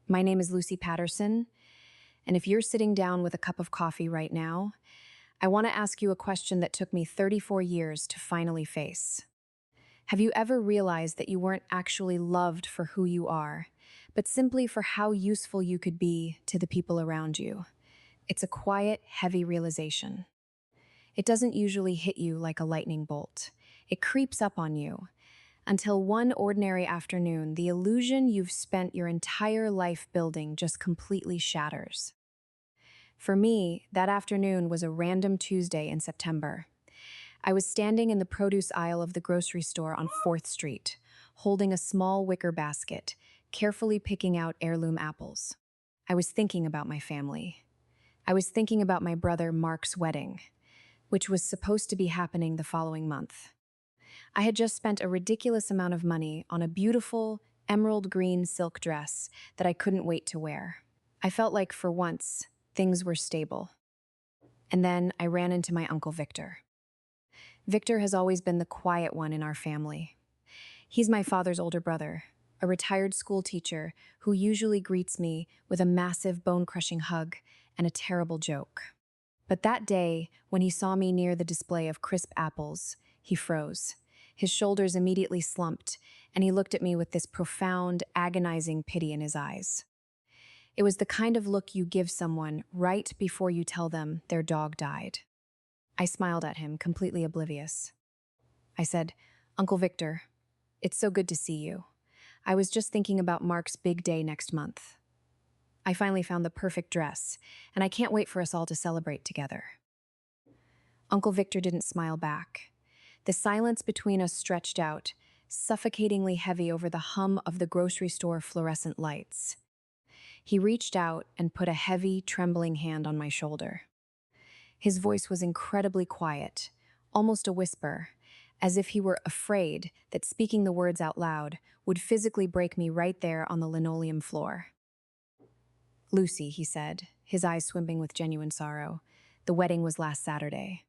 My name is Lucy Patterson, and if you're sitting down with a cup of coffee right now, I want to ask you a question that took me 34 years to finally face. Have you ever realized that you weren't actually loved for who you are, but simply for how useful you could be to the people around you? It's a quiet, heavy realization. It doesn't usually hit you like a lightning bolt. It creeps up on you, until one ordinary afternoon, the illusion you've spent your entire life building just completely shatters. For me, that afternoon was a random Tuesday in September. I was standing in the produce aisle of the grocery store on 4th Street, holding a small wicker basket, carefully picking out heirloom apples. I was thinking about my family. I was thinking about my brother Mark's wedding, which was supposed to be happening the following month. I had just spent a ridiculous amount of money on a beautiful emerald green silk dress that I couldn't wait to wear. I felt like, for once, things were stable. And then I ran into my Uncle Victor. Victor has always been the quiet one in our family. He's my father's older brother, a retired school teacher who usually greets me with a massive bone-crushing hug and a terrible joke. But that day, when he saw me near the display of crisp apples, he froze. His shoulders immediately slumped, and he looked at me with this profound, agonizing pity in his eyes. It was the kind of look you give someone right before you tell them their dog died. I smiled at him, completely oblivious. I said, "Uncle Victor, it's so good to see you. I was just thinking about Mark's big day next month. I finally found the perfect dress, and I can't wait for us all to celebrate together." Uncle Victor didn't smile back. The silence between us stretched out, suffocatingly heavy over the hum of the grocery store fluorescent lights. He reached out and put a heavy, trembling hand on my shoulder. His voice was incredibly quiet, almost a whisper, as if he were afraid that speaking the words out loud would physically break me right there on the linoleum floor. "Lucy," he said, his eyes swimming with genuine sorrow, "the wedding was last Saturday."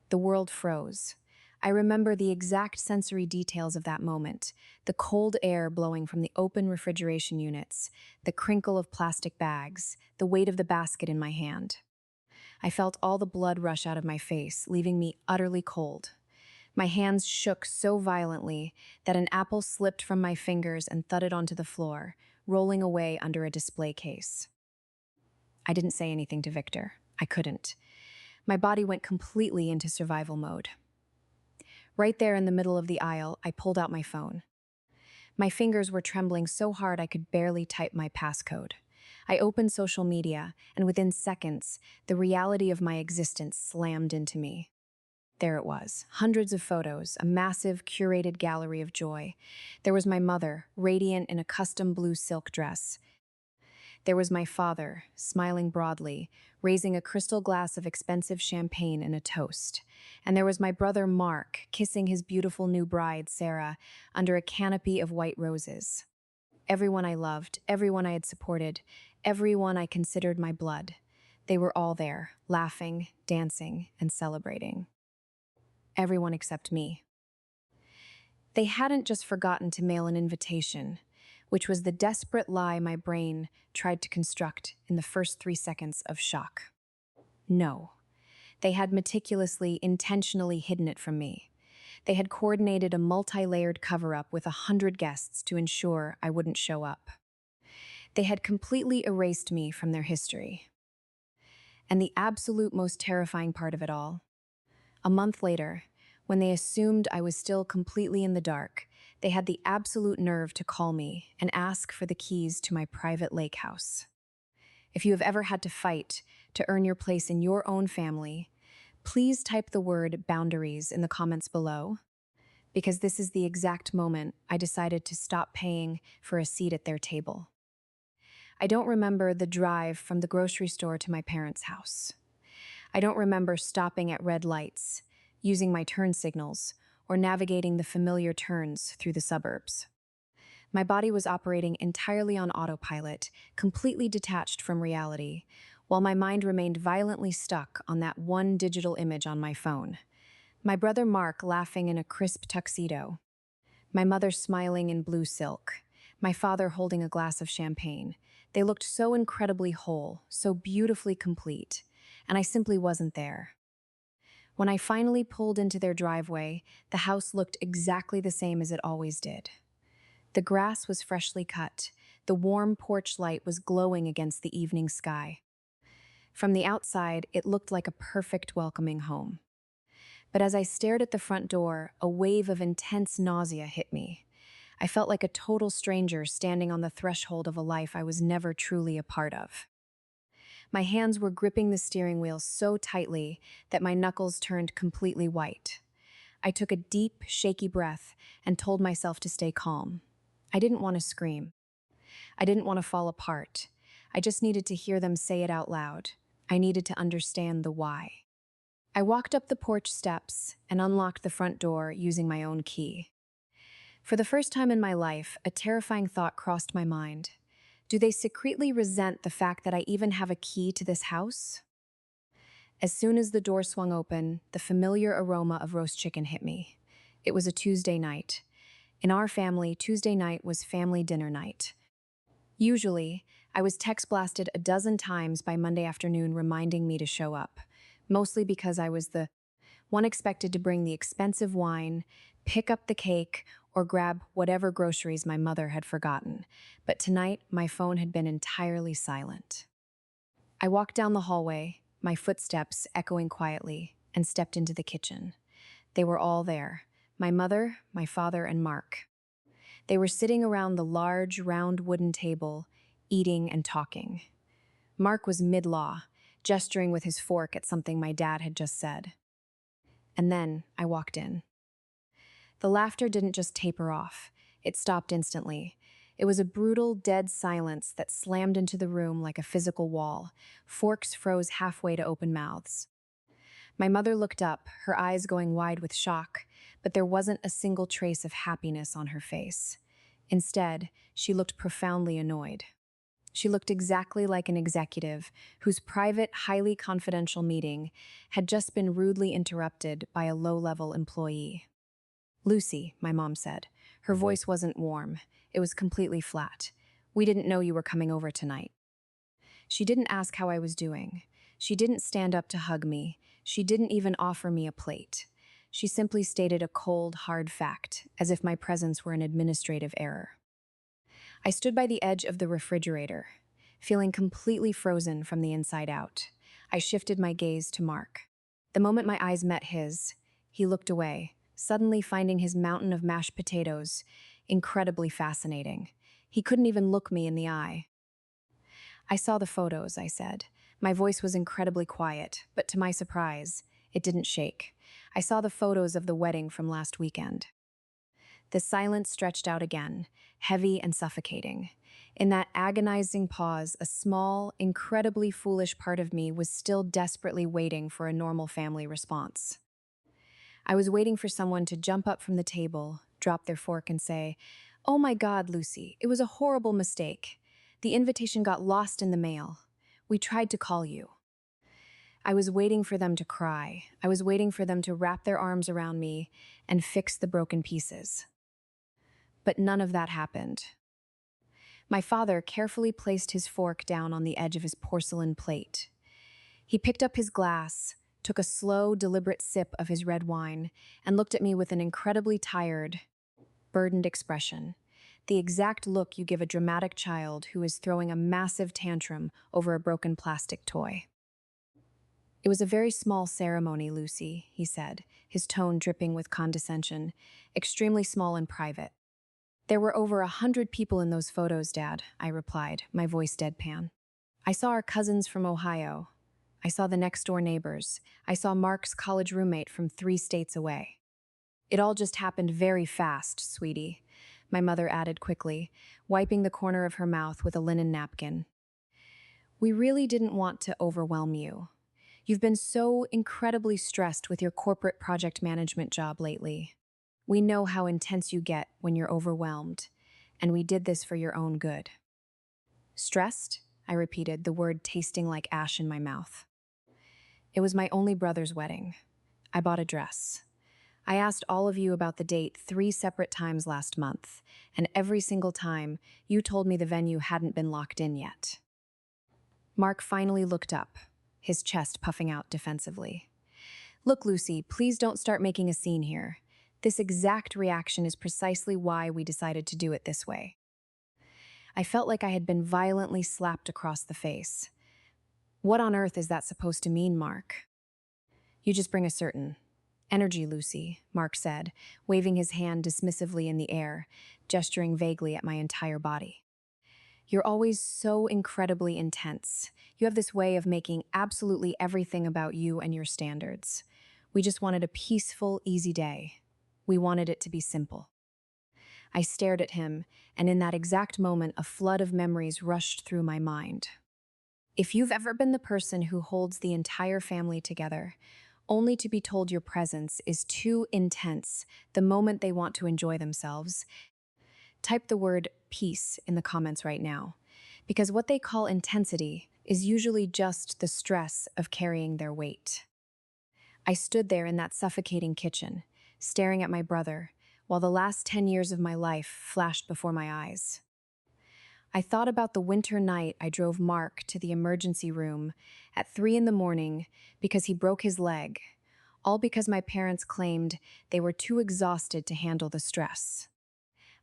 The world froze. I remember the exact sensory details of that moment, the cold air blowing from the open refrigeration units, the crinkle of plastic bags, the weight of the basket in my hand. I felt all the blood rush out of my face, leaving me utterly cold. My hands shook so violently that an apple slipped from my fingers and thudded onto the floor, rolling away under a display case. I didn't say anything to Victor. I couldn't. My body went completely into survival mode. Right there in the middle of the aisle, I pulled out my phone. My fingers were trembling so hard I could barely type my passcode. I opened social media, and within seconds, the reality of my existence slammed into me. There it was, hundreds of photos, a massive, curated gallery of joy. There was my mother, radiant in a custom blue silk dress. There was my father, smiling broadly, raising a crystal glass of expensive champagne in a toast. And there was my brother Mark, kissing his beautiful new bride, Sarah, under a canopy of white roses. Everyone I loved, everyone I had supported, everyone I considered my blood. They were all there, laughing, dancing, and celebrating. Everyone except me. They hadn't just forgotten to mail an invitation, which was the desperate lie my brain tried to construct in the first 3 seconds of shock. No, they had meticulously, intentionally hidden it from me. They had coordinated a multi-layered cover-up with 100 guests to ensure I wouldn't show up. They had completely erased me from their history. And the absolute most terrifying part of it all, a month later, when they assumed I was still completely in the dark, they had the absolute nerve to call me and ask for the keys to my private lake house. If you have ever had to fight to earn your place in your own family, please type the word boundaries in the comments below, because this is the exact moment I decided to stop paying for a seat at their table. I don't remember the drive from the grocery store to my parents' house. I don't remember stopping at red lights, using my turn signals, or navigating the familiar turns through the suburbs. My body was operating entirely on autopilot, completely detached from reality, while my mind remained violently stuck on that one digital image on my phone. My brother Mark laughing in a crisp tuxedo. My mother smiling in blue silk. my father holding a glass of champagne. They looked so incredibly whole, so beautifully complete, and I simply wasn't there. When I finally pulled into their driveway, the house looked exactly the same as it always did. The grass was freshly cut. The warm porch light was glowing against the evening sky. From the outside, it looked like a perfect welcoming home. But as I stared at the front door, a wave of intense nausea hit me. I felt like a total stranger standing on the threshold of a life I was never truly a part of. My hands were gripping the steering wheel so tightly that my knuckles turned completely white. I took a deep, shaky breath and told myself to stay calm. I didn't want to scream. I didn't want to fall apart. I just needed to hear them say it out loud. I needed to understand the why. I walked up the porch steps and unlocked the front door using my own key. For the first time in my life, a terrifying thought crossed my mind. Do they secretly resent the fact that I even have a key to this house? As soon as the door swung open, the familiar aroma of roast chicken hit me. It was a Tuesday night. In our family, Tuesday night was family dinner night. Usually, I was text blasted a dozen times by Monday afternoon reminding me to show up, mostly because I was the one expected to bring the expensive wine, pick up the cake, or grab whatever groceries my mother had forgotten. But tonight, my phone had been entirely silent. I walked down the hallway, my footsteps echoing quietly, and stepped into the kitchen. They were all there, my mother, my father, and Mark. They were sitting around the large, round wooden table, eating and talking. Mark was mid-law, gesturing with his fork at something my dad had just said. And then I walked in. The laughter didn't just taper off. It stopped instantly. It was a brutal, dead silence that slammed into the room like a physical wall. Forks froze halfway to open mouths. My mother looked up, her eyes going wide with shock, but there wasn't a single trace of happiness on her face. Instead, she looked profoundly annoyed. She looked exactly like an executive whose private, highly confidential meeting had just been rudely interrupted by a low-level employee. "Lucy," my mom said. Her voice wasn't warm. It was completely flat. "We didn't know you were coming over tonight." She didn't ask how I was doing. She didn't stand up to hug me. She didn't even offer me a plate. She simply stated a cold, hard fact, as if my presence were an administrative error. I stood by the edge of the refrigerator, feeling completely frozen from the inside out. I shifted my gaze to Mark. The moment my eyes met his, he looked away, suddenly finding his mountain of mashed potatoes incredibly fascinating. He couldn't even look me in the eye. "I saw the photos," I said. My voice was incredibly quiet, but to my surprise, it didn't shake. "I saw the photos of the wedding from last weekend." The silence stretched out again, heavy and suffocating. In that agonizing pause, a small, incredibly foolish part of me was still desperately waiting for a normal family response. I was waiting for someone to jump up from the table, drop their fork, and say, "Oh my God, Lucy, it was a horrible mistake. The invitation got lost in the mail. We tried to call you." I was waiting for them to cry. I was waiting for them to wrap their arms around me and fix the broken pieces. But none of that happened. My father carefully placed his fork down on the edge of his porcelain plate. He picked up his glass, took a slow, deliberate sip of his red wine, and looked at me with an incredibly tired, burdened expression. The exact look you give a dramatic child who is throwing a massive tantrum over a broken plastic toy. "It was a very small ceremony, Lucy," he said, his tone dripping with condescension, "extremely small and private." "There were over 100 people in those photos, Dad," I replied, my voice deadpan. "I saw our cousins from Ohio. I saw the next-door neighbors. I saw Mark's college roommate from 3 states away." "It all just happened very fast, sweetie," my mother added quickly, wiping the corner of her mouth with a linen napkin. "We really didn't want to overwhelm you. You've been so incredibly stressed with your corporate project management job lately. We know how intense you get when you're overwhelmed, and we did this for your own good." "Stressed?" I repeated, the word tasting like ash in my mouth. "It was my only brother's wedding. I bought a dress. I asked all of you about the date 3 separate times last month, and every single time, you told me the venue hadn't been locked in yet. Mark finally looked up, his chest puffing out defensively. Look, Lucy, please don't start making a scene here. This exact reaction is precisely why we decided to do it this way. I felt like I had been violently slapped across the face. What on earth is that supposed to mean, Mark? You just bring a certain energy, Lucy, Mark said, waving his hand dismissively in the air, gesturing vaguely at my entire body. You're always so incredibly intense. You have this way of making absolutely everything about you and your standards. We just wanted a peaceful, easy day. We wanted it to be simple. I stared at him, and in that exact moment, a flood of memories rushed through my mind. If you've ever been the person who holds the entire family together, only to be told your presence is too intense the moment they want to enjoy themselves, type the word peace in the comments right now, because what they call intensity is usually just the stress of carrying their weight. I stood there in that suffocating kitchen, staring at my brother, while the last 10 years of my life flashed before my eyes. I thought about the winter night I drove Mark to the emergency room at 3 a.m. because he broke his leg, all because my parents claimed they were too exhausted to handle the stress.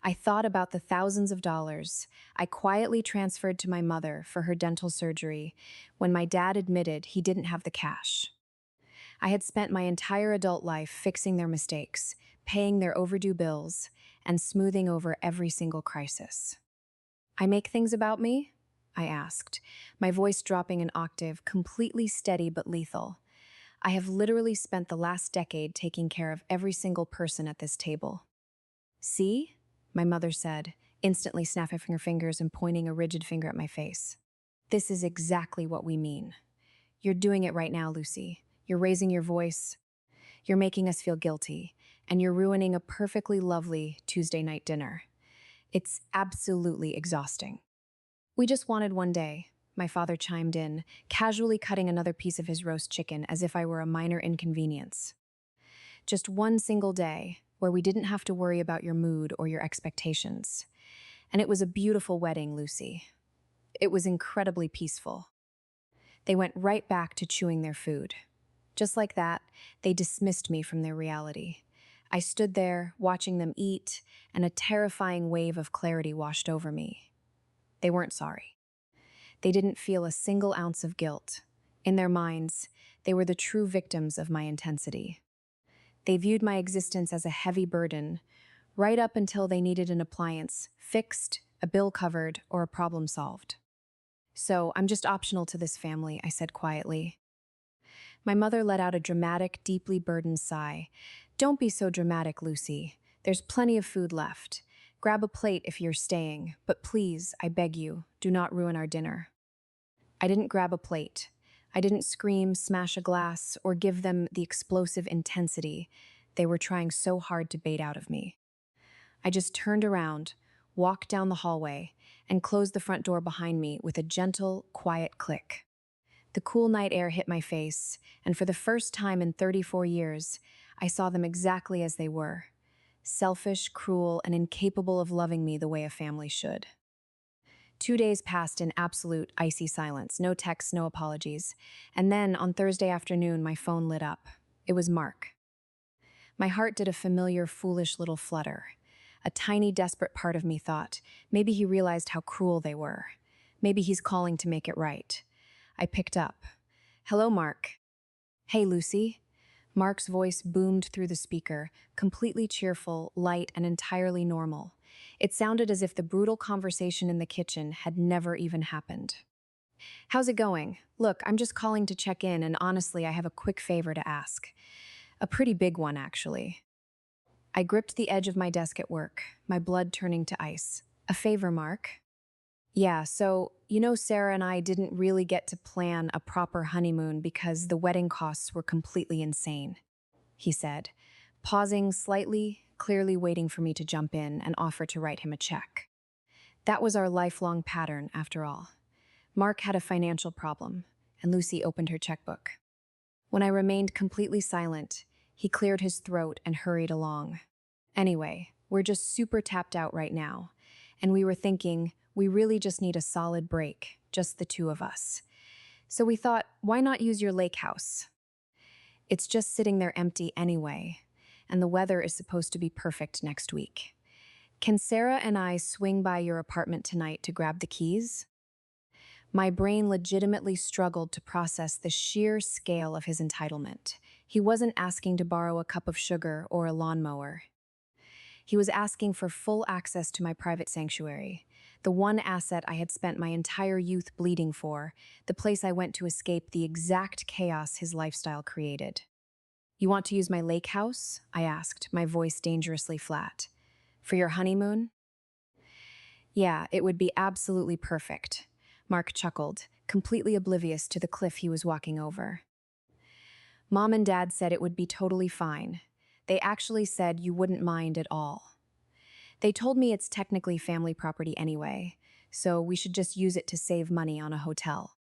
I thought about the thousands of dollars I quietly transferred to my mother for her dental surgery when my dad admitted he didn't have the cash. I had spent my entire adult life fixing their mistakes, paying their overdue bills, and smoothing over every single crisis. I make things about me? I asked, my voice dropping an octave, completely steady but lethal. I have literally spent the last decade taking care of every single person at this table. See? My mother said, instantly snapping her fingers and pointing a rigid finger at my face. This is exactly what we mean. You're doing it right now, Lucy. You're raising your voice. You're making us feel guilty, and you're ruining a perfectly lovely Tuesday night dinner. It's absolutely exhausting. We just wanted one day, my father chimed in, casually cutting another piece of his roast chicken as if I were a minor inconvenience. Just one single day where we didn't have to worry about your mood or your expectations. And it was a beautiful wedding, Lucy. It was incredibly peaceful. They went right back to chewing their food. Just like that, they dismissed me from their reality. I stood there, watching them eat, and a terrifying wave of clarity washed over me. They weren't sorry. They didn't feel a single ounce of guilt. In their minds, they were the true victims of my intensity. They viewed my existence as a heavy burden, right up until they needed an appliance fixed, a bill covered, or a problem solved. So, I'm just optional to this family, I said quietly. My mother let out a dramatic, deeply burdened sigh. Don't be so dramatic, Lucy. There's plenty of food left. Grab a plate if you're staying, but please, I beg you, do not ruin our dinner. I didn't grab a plate. I didn't scream, smash a glass, or give them the explosive intensity they were trying so hard to bait out of me. I just turned around, walked down the hallway, and closed the front door behind me with a gentle, quiet click. The cool night air hit my face, and for the first time in 34 years, I saw them exactly as they were. Selfish, cruel, and incapable of loving me the way a family should. 2 days passed in absolute, icy silence, no texts, no apologies. And then, on Thursday afternoon, my phone lit up. It was Mark. My heart did a familiar, foolish little flutter. A tiny, desperate part of me thought, maybe he realized how cruel they were. Maybe he's calling to make it right. I picked up. Hello, Mark. Hey, Lucy. Mark's voice boomed through the speaker, completely cheerful, light, and entirely normal. It sounded as if the brutal conversation in the kitchen had never even happened. How's it going? Look, I'm just calling to check in, and honestly, I have a quick favor to ask. A pretty big one, actually. I gripped the edge of my desk at work, my blood turning to ice. A favor, Mark? Yeah, so, Sarah and I didn't really get to plan a proper honeymoon because the wedding costs were completely insane, he said, pausing slightly, clearly waiting for me to jump in and offer to write him a check. That was our lifelong pattern, after all. Mark had a financial problem, and Lucy opened her checkbook. When I remained completely silent, He cleared his throat and hurried along. Anyway, we're just super tapped out right now. And we were thinking, we really just need a solid break, just the two of us. So we thought, why not use your lake house? It's just sitting there empty anyway, and the weather is supposed to be perfect next week. Can Sarah and I swing by your apartment tonight to grab the keys? My brain legitimately struggled to process the sheer scale of his entitlement. He wasn't asking to borrow a cup of sugar or a lawnmower. He was asking for full access to my private sanctuary, the one asset I had spent my entire youth bleeding for, the place I went to escape the exact chaos his lifestyle created. You want to use my lake house? I asked, my voice dangerously flat. For your honeymoon? Yeah, it would be absolutely perfect. Mark chuckled, completely oblivious to the cliff he was walking over. Mom and Dad said it would be totally fine. They actually said you wouldn't mind at all. They told me it's technically family property anyway, so we should just use it to save money on a hotel.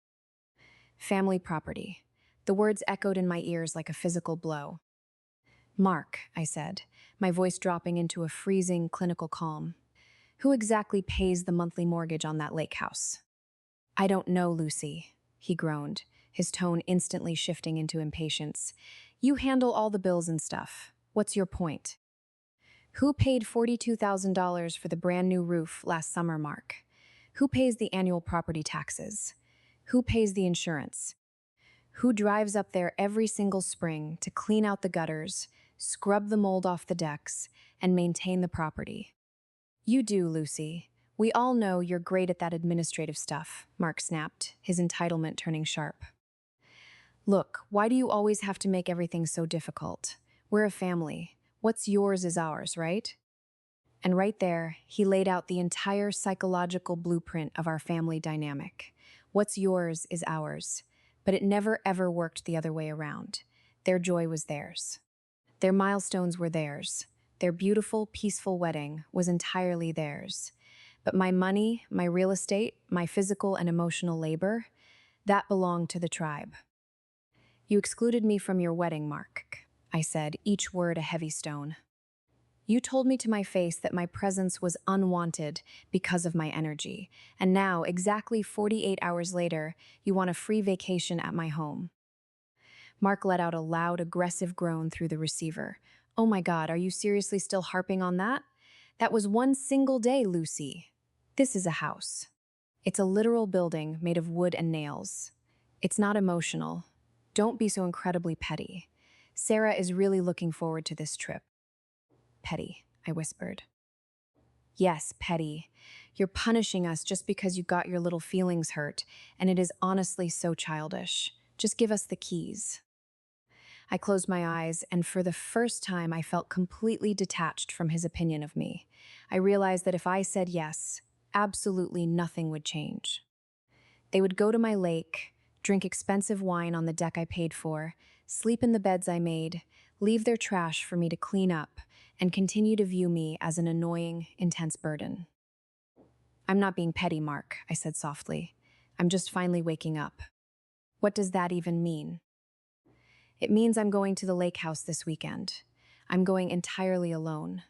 Family property. The words echoed in my ears like a physical blow. Mark, I said, my voice dropping into a freezing, clinical calm. Who exactly pays the monthly mortgage on that lake house? I don't know, Lucy, he groaned, his tone instantly shifting into impatience. You handle all the bills and stuff. What's your point? Who paid $42,000 for the brand new roof last summer, Mark? Who pays the annual property taxes? Who pays the insurance? Who drives up there every single spring to clean out the gutters, scrub the mold off the decks, and maintain the property? You do, Lucy. We all know you're great at that administrative stuff, Mark snapped, his entitlement turning sharp. Look, why do you always have to make everything so difficult? We're a family. What's yours is ours, right? And right there, he laid out the entire psychological blueprint of our family dynamic. What's yours is ours. But it never ever worked the other way around. Their joy was theirs. Their milestones were theirs. Their beautiful, peaceful wedding was entirely theirs. But my money, my real estate, my physical and emotional labor, that belonged to the tribe. You excluded me from your wedding, Mark, I said, each word a heavy stone. You told me to my face that my presence was unwanted because of my energy, and now, exactly 48 hours later, you want a free vacation at my home. Mark let out a loud, aggressive groan through the receiver. Oh my God, are you seriously still harping on that? That was one single day, Lucy. This is a house. It's a literal building made of wood and nails. It's not emotional. Don't be so incredibly petty. Sarah is really looking forward to this trip. Petty, I whispered. Yes, petty. You're punishing us just because you got your little feelings hurt, and it is honestly so childish. Just give us the keys. I closed my eyes, and for the first time I felt completely detached from his opinion of me. I realized that if I said yes, absolutely nothing would change. They would go to my lake, drink expensive wine on the deck I paid for, sleep in the beds I made, leave their trash for me to clean up, and continue to view me as an annoying, intense burden. I'm not being petty, Mark, I said softly. I'm just finally waking up. What does that even mean? It means I'm going to the lake house this weekend. I'm going entirely alone.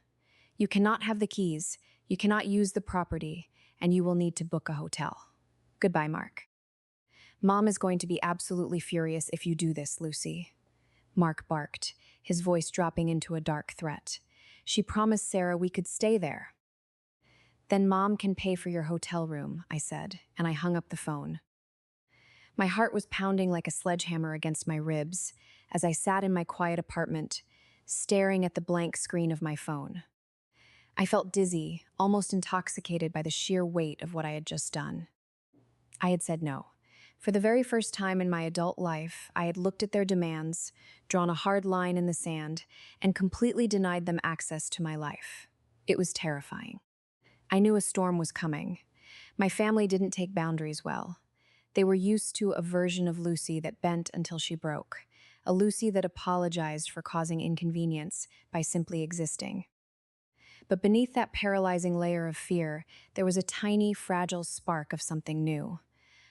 You cannot have the keys, you cannot use the property, and you will need to book a hotel. Goodbye, Mark. Mom is going to be absolutely furious if you do this, Lucy. Mark barked, his voice dropping into a dark threat. She promised Sarah we could stay there. Then Mom can pay for your hotel room, I said, and I hung up the phone. My heart was pounding like a sledgehammer against my ribs as I sat in my quiet apartment, staring at the blank screen of my phone. I felt dizzy, almost intoxicated by the sheer weight of what I had just done. I had said no. For the very first time in my adult life, I had looked at their demands, drawn a hard line in the sand, and completely denied them access to my life. It was terrifying. I knew a storm was coming. My family didn't take boundaries well. They were used to a version of Lucy that bent until she broke, a Lucy that apologized for causing inconvenience by simply existing. But beneath that paralyzing layer of fear, there was a tiny, fragile spark of something new.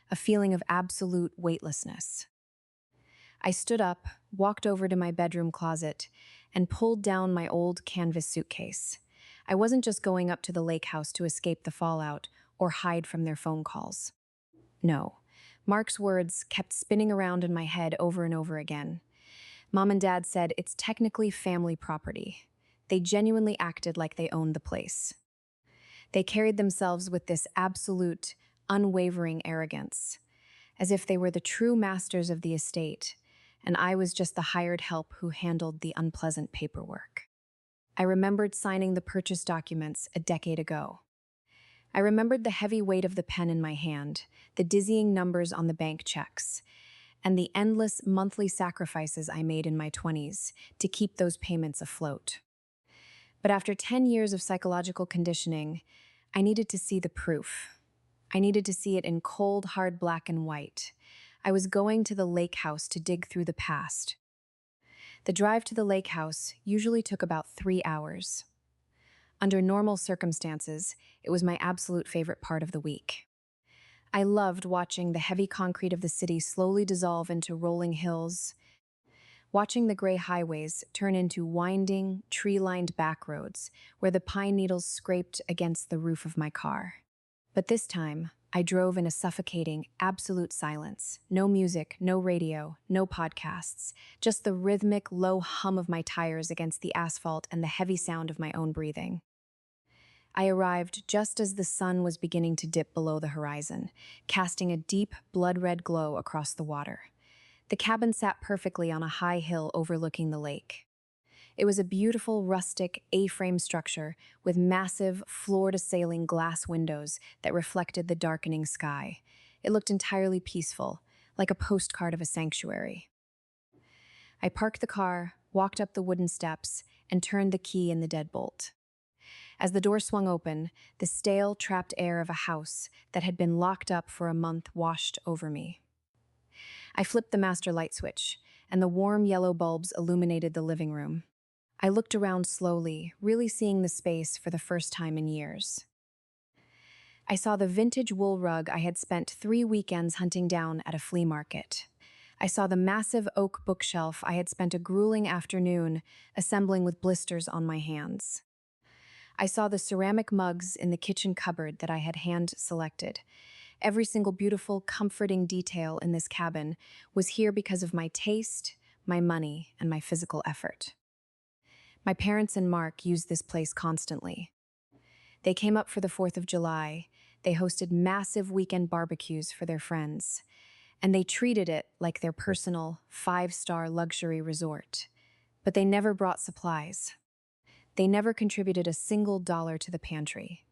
A feeling of absolute weightlessness. I stood up, walked over to my bedroom closet, and pulled down my old canvas suitcase. I wasn't just going up to the lake house to escape the fallout or hide from their phone calls. No. Mark's words kept spinning around in my head over and over again. Mom and Dad said it's technically family property. They genuinely acted like they owned the place. They carried themselves with this absolute, unwavering arrogance, as if they were the true masters of the estate, and I was just the hired help who handled the unpleasant paperwork. I remembered signing the purchase documents a decade ago. I remembered the heavy weight of the pen in my hand, the dizzying numbers on the bank checks, and the endless monthly sacrifices I made in my 20s to keep those payments afloat. But after 10 years of psychological conditioning, I needed to see the proof. I needed to see it in cold, hard black and white. I was going to the lake house to dig through the past. The drive to the lake house usually took about 3 hours. Under normal circumstances, it was my absolute favorite part of the week. I loved watching the heavy concrete of the city slowly dissolve into rolling hills, watching the gray highways turn into winding, tree-lined back roads where the pine needles scraped against the roof of my car. But this time, I drove in a suffocating, absolute silence. No music, no radio, no podcasts, just the rhythmic, low hum of my tires against the asphalt and the heavy sound of my own breathing. I arrived just as the sun was beginning to dip below the horizon, casting a deep, blood-red glow across the water. The cabin sat perfectly on a high hill overlooking the lake. It was a beautiful, rustic, A-frame structure with massive, floor-to-ceiling glass windows that reflected the darkening sky. It looked entirely peaceful, like a postcard of a sanctuary. I parked the car, walked up the wooden steps, and turned the key in the deadbolt. As the door swung open, the stale, trapped air of a house that had been locked up for a month washed over me. I flipped the master light switch, and the warm yellow bulbs illuminated the living room. I looked around slowly, really seeing the space for the first time in years. I saw the vintage wool rug I had spent 3 weekends hunting down at a flea market. I saw the massive oak bookshelf I had spent a grueling afternoon assembling with blisters on my hands. I saw the ceramic mugs in the kitchen cupboard that I had hand-selected. Every single beautiful, comforting detail in this cabin was here because of my taste, my money, and my physical effort. My parents and Mark used this place constantly. They came up for the 4th of July, they hosted massive weekend barbecues for their friends, and they treated it like their personal 5-star luxury resort. But they never brought supplies. They never contributed a single dollar to the pantry.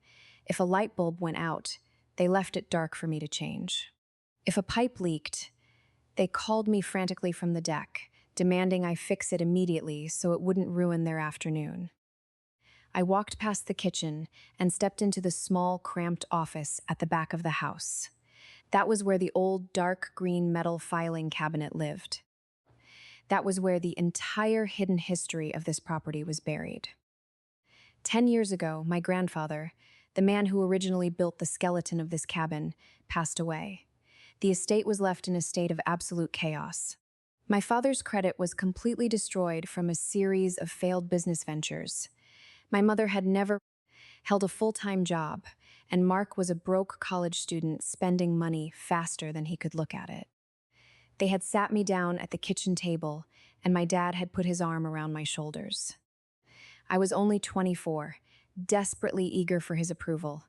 If a light bulb went out, they left it dark for me to change. If a pipe leaked, they called me frantically from the deck, demanding I fix it immediately so it wouldn't ruin their afternoon. I walked past the kitchen and stepped into the small, cramped office at the back of the house. That was where the old, dark green metal filing cabinet lived. That was where the entire hidden history of this property was buried. 10 years ago, my grandfather, the man who originally built the skeleton of this cabin, passed away. The estate was left in a state of absolute chaos. My father's credit was completely destroyed from a series of failed business ventures. My mother had never held a full-time job, and Mark was a broke college student spending money faster than he could look at it. They had sat me down at the kitchen table, and my dad had put his arm around my shoulders. I was only 24, desperately eager for his approval,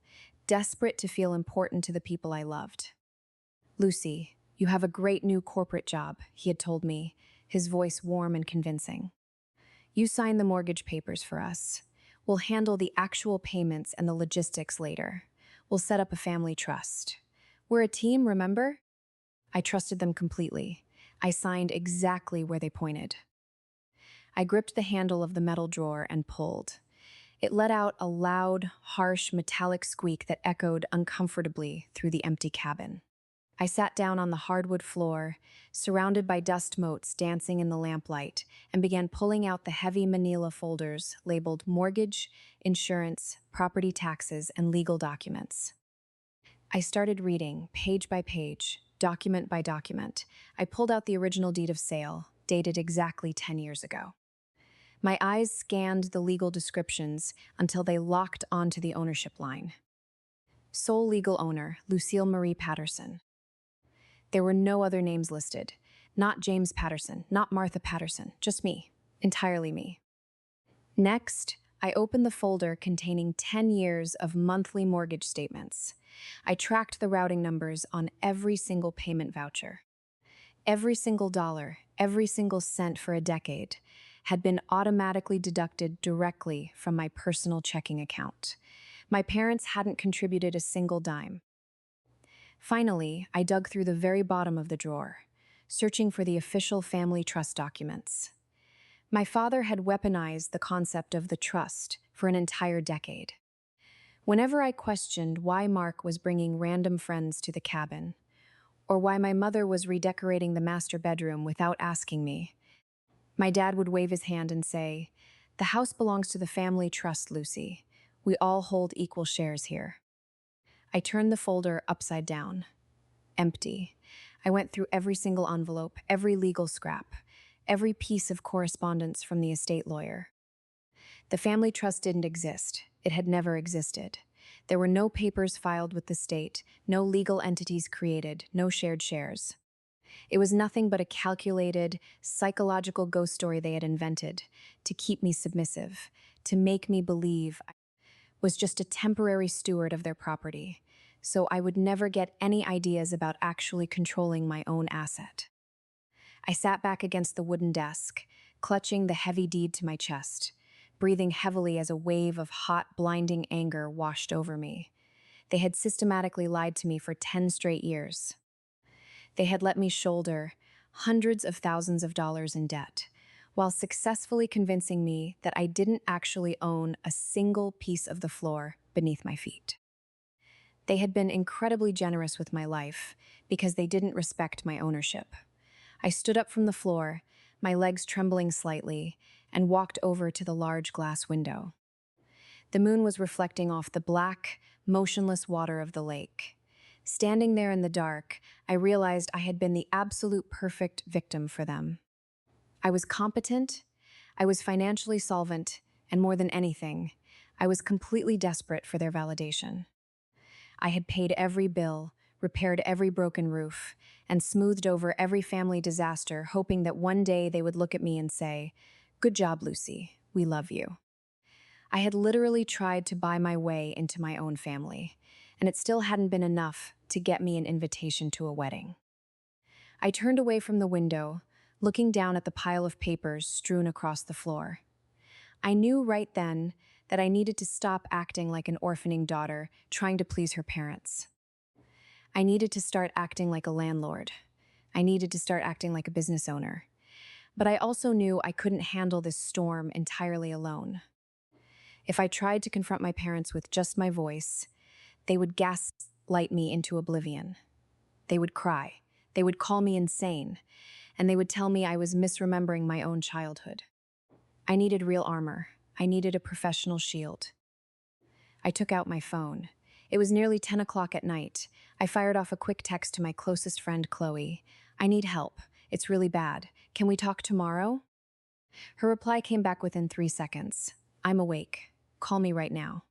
desperate to feel important to the people I loved. "Lucy, you have a great new corporate job," he had told me, his voice warm and convincing. "You sign the mortgage papers for us. We'll handle the actual payments and the logistics later. We'll set up a family trust. We're a team, remember?" I trusted them completely. I signed exactly where they pointed. I gripped the handle of the metal drawer and pulled. It let out a loud, harsh, metallic squeak that echoed uncomfortably through the empty cabin. I sat down on the hardwood floor, surrounded by dust motes dancing in the lamplight, and began pulling out the heavy manila folders labeled mortgage, insurance, property taxes, and legal documents. I started reading, page by page, document by document. I pulled out the original deed of sale, dated exactly 10 years ago. My eyes scanned the legal descriptions until they locked onto the ownership line. Sole legal owner, Lucille Marie Patterson. There were no other names listed. Not James Patterson, not Martha Patterson, just me. Entirely me. Next, I opened the folder containing 10 years of monthly mortgage statements. I tracked the routing numbers on every single payment voucher. Every single dollar, every single cent for a decade had been automatically deducted directly from my personal checking account. My parents hadn't contributed a single dime. Finally, I dug through the very bottom of the drawer, searching for the official family trust documents. My father had weaponized the concept of the trust for an entire decade. Whenever I questioned why Mark was bringing random friends to the cabin, or why my mother was redecorating the master bedroom without asking me, my dad would wave his hand and say, "The house belongs to the family trust, Lucy. We all hold equal shares here." I turned the folder upside down. Empty. I went through every single envelope, every legal scrap, every piece of correspondence from the estate lawyer. The family trust didn't exist. It had never existed. There were no papers filed with the state, no legal entities created, no shared shares. It was nothing but a calculated, psychological ghost story they had invented to keep me submissive, to make me believe I was just a temporary steward of their property, so I would never get any ideas about actually controlling my own asset. I sat back against the wooden desk, clutching the heavy deed to my chest, breathing heavily as a wave of hot, blinding anger washed over me. They had systematically lied to me for 10 straight years. They had let me shoulder hundreds of thousands of dollars in debt, while successfully convincing me that I didn't actually own a single piece of the floor beneath my feet. They had been incredibly generous with my life because they didn't respect my ownership. I stood up from the floor, my legs trembling slightly, and walked over to the large glass window. The moon was reflecting off the black, motionless water of the lake. Standing there in the dark, I realized I had been the absolute perfect victim for them. I was competent, I was financially solvent, and more than anything, I was completely desperate for their validation. I had paid every bill, repaired every broken roof, and smoothed over every family disaster, hoping that one day they would look at me and say, "Good job, Lucy. We love you." I had literally tried to buy my way into my own family, and it still hadn't been enough to get me an invitation to a wedding. I turned away from the window, looking down at the pile of papers strewn across the floor. I knew right then that I needed to stop acting like an orphaning daughter trying to please her parents. I needed to start acting like a landlord. I needed to start acting like a business owner. But I also knew I couldn't handle this storm entirely alone. If I tried to confront my parents with just my voice, they would gaslight me into oblivion. They would cry. They would call me insane. And they would tell me I was misremembering my own childhood. I needed real armor. I needed a professional shield. I took out my phone. It was nearly 10 o'clock at night. I fired off a quick text to my closest friend, Chloe. "I need help. It's really bad. Can we talk tomorrow?" Her reply came back within 3 seconds. "I'm awake. Call me right now."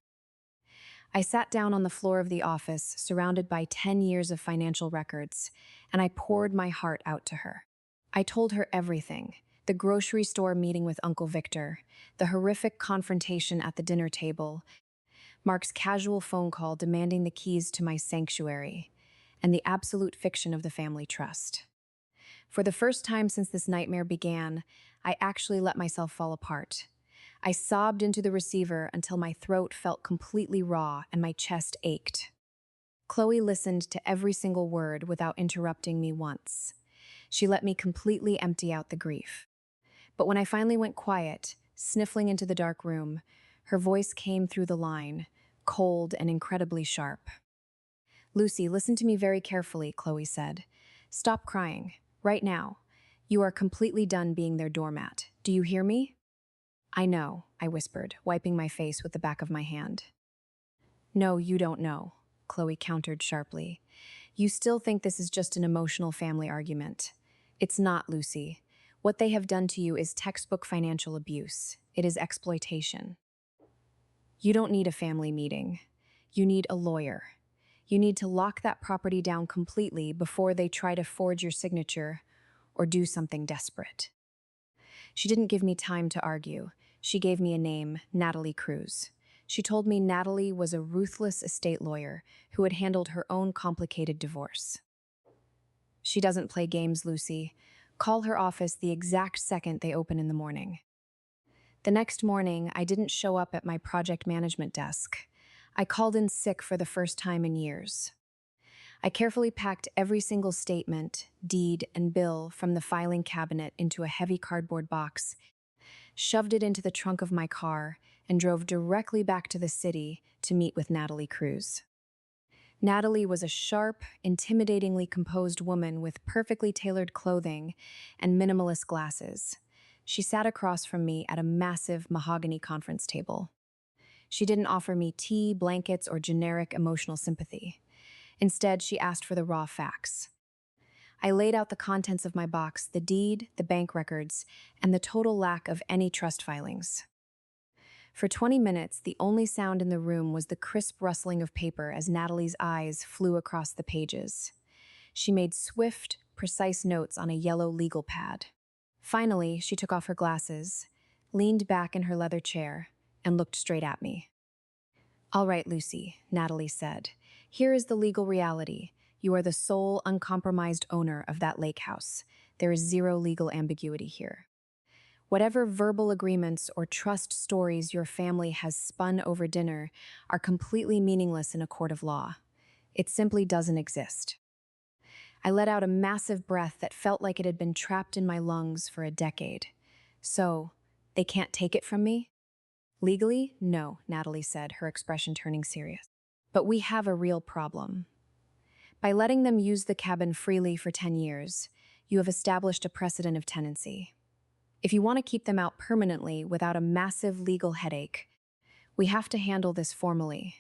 I sat down on the floor of the office, surrounded by 10 years of financial records, and I poured my heart out to her. I told her everything: the grocery store meeting with Uncle Victor, the horrific confrontation at the dinner table, Mark's casual phone call demanding the keys to my sanctuary, and the absolute fiction of the family trust. For the first time since this nightmare began, I actually let myself fall apart. I sobbed into the receiver until my throat felt completely raw and my chest ached. Chloe listened to every single word without interrupting me once. She let me completely empty out the grief. But when I finally went quiet, sniffling into the dark room, her voice came through the line, cold and incredibly sharp. "Lucy, listen to me very carefully," Chloe said. "Stop crying, right now. You are completely done being their doormat. Do you hear me?" "I know," I whispered, wiping my face with the back of my hand. "No, you don't know," Chloe countered sharply. You still think this is just an emotional family argument. It's not, Lucy. What they have done to you is textbook financial abuse. It is exploitation. You don't need a family meeting. You need a lawyer. You need to lock that property down completely before they try to forge your signature or do something desperate. She didn't give me time to argue. She gave me a name, Natalie Cruz. She told me Natalie was a ruthless estate lawyer who had handled her own complicated divorce. She doesn't play games, Lucy. Call her office the exact second they open in the morning. The next morning, I didn't show up at my project management desk. I called in sick for the first time in years. I carefully packed every single statement, deed, and bill from the filing cabinet into a heavy cardboard box, shoved it into the trunk of my car, and drove directly back to the city to meet with Natalie Cruz. Natalie was a sharp, intimidatingly composed woman with perfectly tailored clothing and minimalist glasses. She sat across from me at a massive mahogany conference table. She didn't offer me tea, blankets, or generic emotional sympathy. Instead, she asked for the raw facts. I laid out the contents of my box, the deed, the bank records, and the total lack of any trust filings. For 20 minutes, the only sound in the room was the crisp rustling of paper as Natalie's eyes flew across the pages. She made swift, precise notes on a yellow legal pad. Finally, she took off her glasses, leaned back in her leather chair, and looked straight at me. "All right, Lucy," Natalie said. "Here is the legal reality. You are the sole, uncompromised owner of that lake house. There is zero legal ambiguity here. Whatever verbal agreements or trust stories your family has spun over dinner are completely meaningless in a court of law. It simply doesn't exist." I let out a massive breath that felt like it had been trapped in my lungs for a decade. "So, they can't take it from me?" "Legally, no," Natalie said, her expression turning serious. "But we have a real problem. By letting them use the cabin freely for 10 years, you have established a precedent of tenancy. If you want to keep them out permanently without a massive legal headache, we have to handle this formally.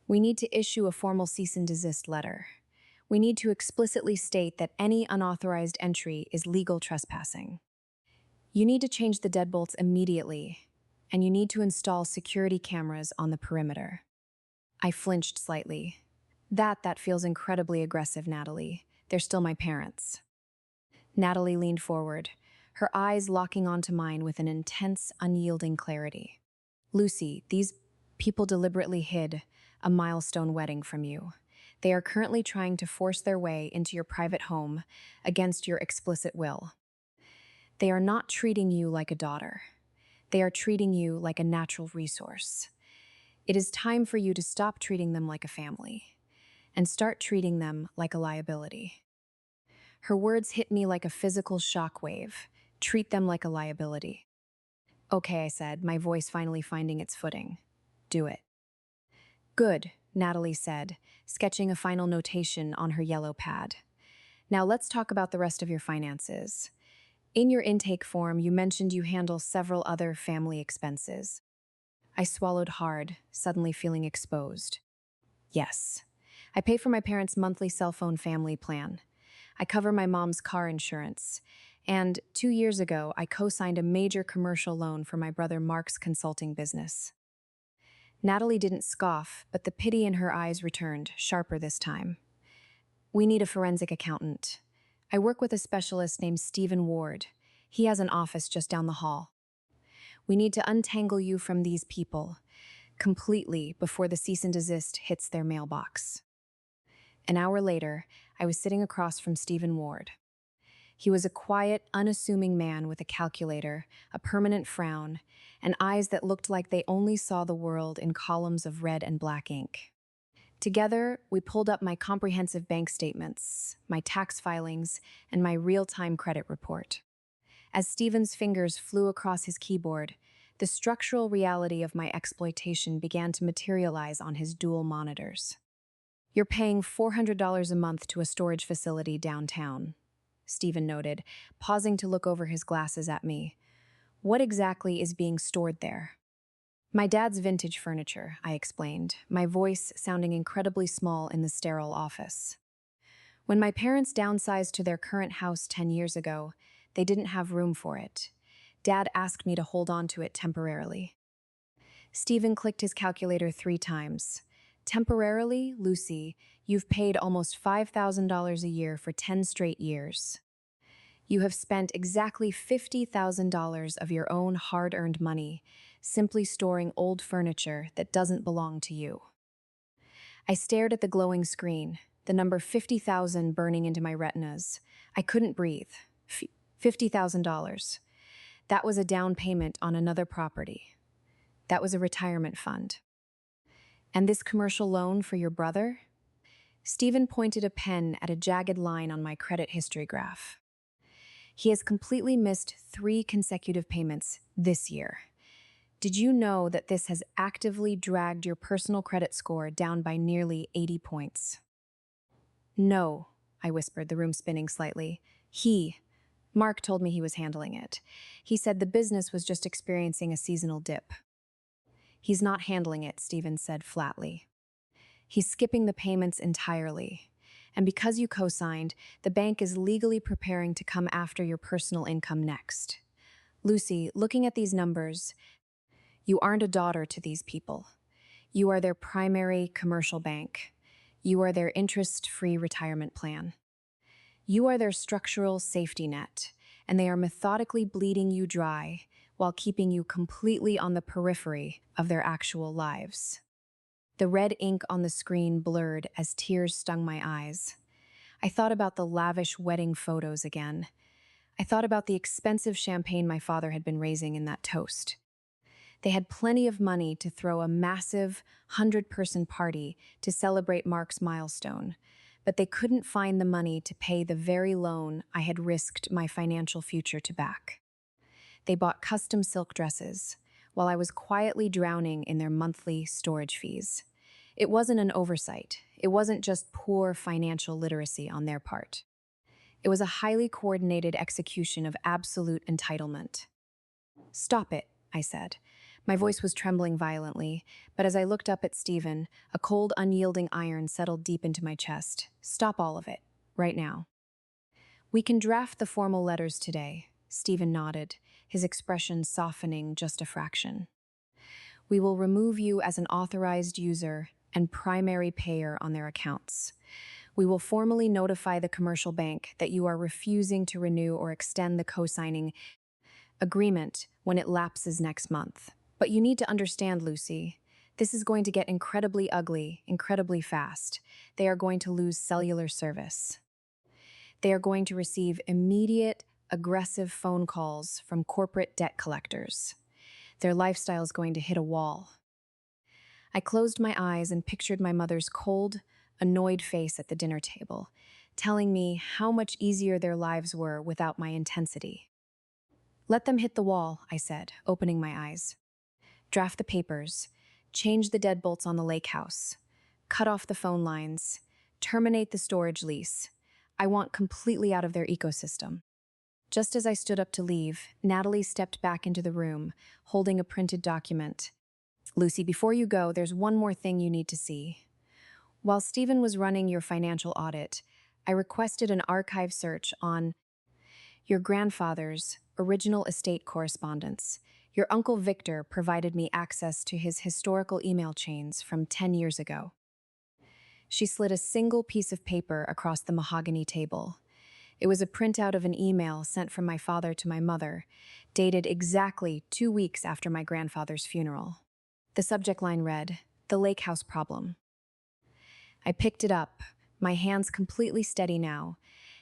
We need to issue a formal cease and desist letter. We need to explicitly state that any unauthorized entry is legal trespassing. You need to change the deadbolts immediately, and you need to install security cameras on the perimeter." I flinched slightly. That feels incredibly aggressive, Natalie. They're still my parents." Natalie leaned forward, her eyes locking onto mine with an intense, unyielding clarity. "Lucy, these people deliberately hid a milestone wedding from you. They are currently trying to force their way into your private home against your explicit will. They are not treating you like a daughter. They are treating you like a natural resource. It is time for you to stop treating them like a family and start treating them like a liability." Her words hit me like a physical shockwave. Treat them like a liability. "Okay," I said, my voice finally finding its footing. "Do it." "Good," Natalie said, sketching a final notation on her yellow pad. "Now let's talk about the rest of your finances. In your intake form, you mentioned you handle several other family expenses." I swallowed hard, suddenly feeling exposed. "Yes. I pay for my parents' monthly cell phone family plan. I cover my mom's car insurance. And 2 years ago, I co-signed a major commercial loan for my brother Mark's consulting business." Natalie didn't scoff, but the pity in her eyes returned, sharper this time. "We need a forensic accountant. I work with a specialist named Stephen Ward. He has an office just down the hall. We need to untangle you from these people completely before the cease and desist hits their mailbox." An hour later, I was sitting across from Stephen Ward. He was a quiet, unassuming man with a calculator, a permanent frown, and eyes that looked like they only saw the world in columns of red and black ink. Together, we pulled up my comprehensive bank statements, my tax filings, and my real-time credit report. As Stephen's fingers flew across his keyboard, the structural reality of my exploitation began to materialize on his dual monitors. "You're paying $400 a month to a storage facility downtown," Stephen noted, pausing to look over his glasses at me. "What exactly is being stored there?" "My dad's vintage furniture," I explained, my voice sounding incredibly small in the sterile office. When my parents downsized to their current house 10 years ago, they didn't have room for it. Dad asked me to hold on to it temporarily. Stephen clicked his calculator 3 times. Temporarily, Lucy, you've paid almost $5,000 a year for 10 straight years. You have spent exactly $50,000 of your own hard-earned money simply storing old furniture that doesn't belong to you. I stared at the glowing screen, the number 50,000 burning into my retinas. I couldn't breathe. $50,000. That was a down payment on another property. That was a retirement fund. And this commercial loan for your brother? Stephen pointed a pen at a jagged line on my credit history graph. He has completely missed 3 consecutive payments this year. Did you know that this has actively dragged your personal credit score down by nearly 80 points? No, I whispered, the room spinning slightly. Mark told me he was handling it. He said the business was just experiencing a seasonal dip. He's not handling it, Stephen said flatly. He's skipping the payments entirely. And because you co-signed, the bank is legally preparing to come after your personal income next. Lucy, looking at these numbers, you aren't a daughter to these people. You are their primary commercial bank. You are their interest-free retirement plan. You are their structural safety net, and they are methodically bleeding you dry while keeping you completely on the periphery of their actual lives. The red ink on the screen blurred as tears stung my eyes. I thought about the lavish wedding photos again. I thought about the expensive champagne my father had been raising in that toast. They had plenty of money to throw a massive 100-person party to celebrate Mark's milestone, but they couldn't find the money to pay the very loan I had risked my financial future to back. They bought custom silk dresses, while I was quietly drowning in their monthly storage fees. It wasn't an oversight. It wasn't just poor financial literacy on their part. It was a highly coordinated execution of absolute entitlement. "Stop it," I said. My voice was trembling violently, but as I looked up at Stephen, a cold, unyielding iron settled deep into my chest. "Stop all of it, right now." "We can draft the formal letters today," Stephen nodded, his expression softening just a fraction. "We will remove you as an authorized user and primary payer on their accounts. We will formally notify the commercial bank that you are refusing to renew or extend the co-signing agreement when it lapses next month. But you need to understand, Lucy, this is going to get incredibly ugly, incredibly fast. They are going to lose cellular service. They are going to receive immediate, aggressive phone calls from corporate debt collectors. Their lifestyle is going to hit a wall." I closed my eyes and pictured my mother's cold, annoyed face at the dinner table, telling me how much easier their lives were without my intensity. "Let them hit the wall," I said, opening my eyes. "Draft the papers, change the deadbolts on the lake house, cut off the phone lines, terminate the storage lease. I want completely out of their ecosystem." Just as I stood up to leave, Natalie stepped back into the room, holding a printed document. "Lucy, before you go, there's one more thing you need to see. While Stephen was running your financial audit, I requested an archive search on your grandfather's original estate correspondence. Your Uncle Victor provided me access to his historical email chains from 10 years ago." She slid a single piece of paper across the mahogany table. It was a printout of an email sent from my father to my mother, dated exactly 2 weeks after my grandfather's funeral. The subject line read, "The Lake House Problem." I picked it up, my hands completely steady now,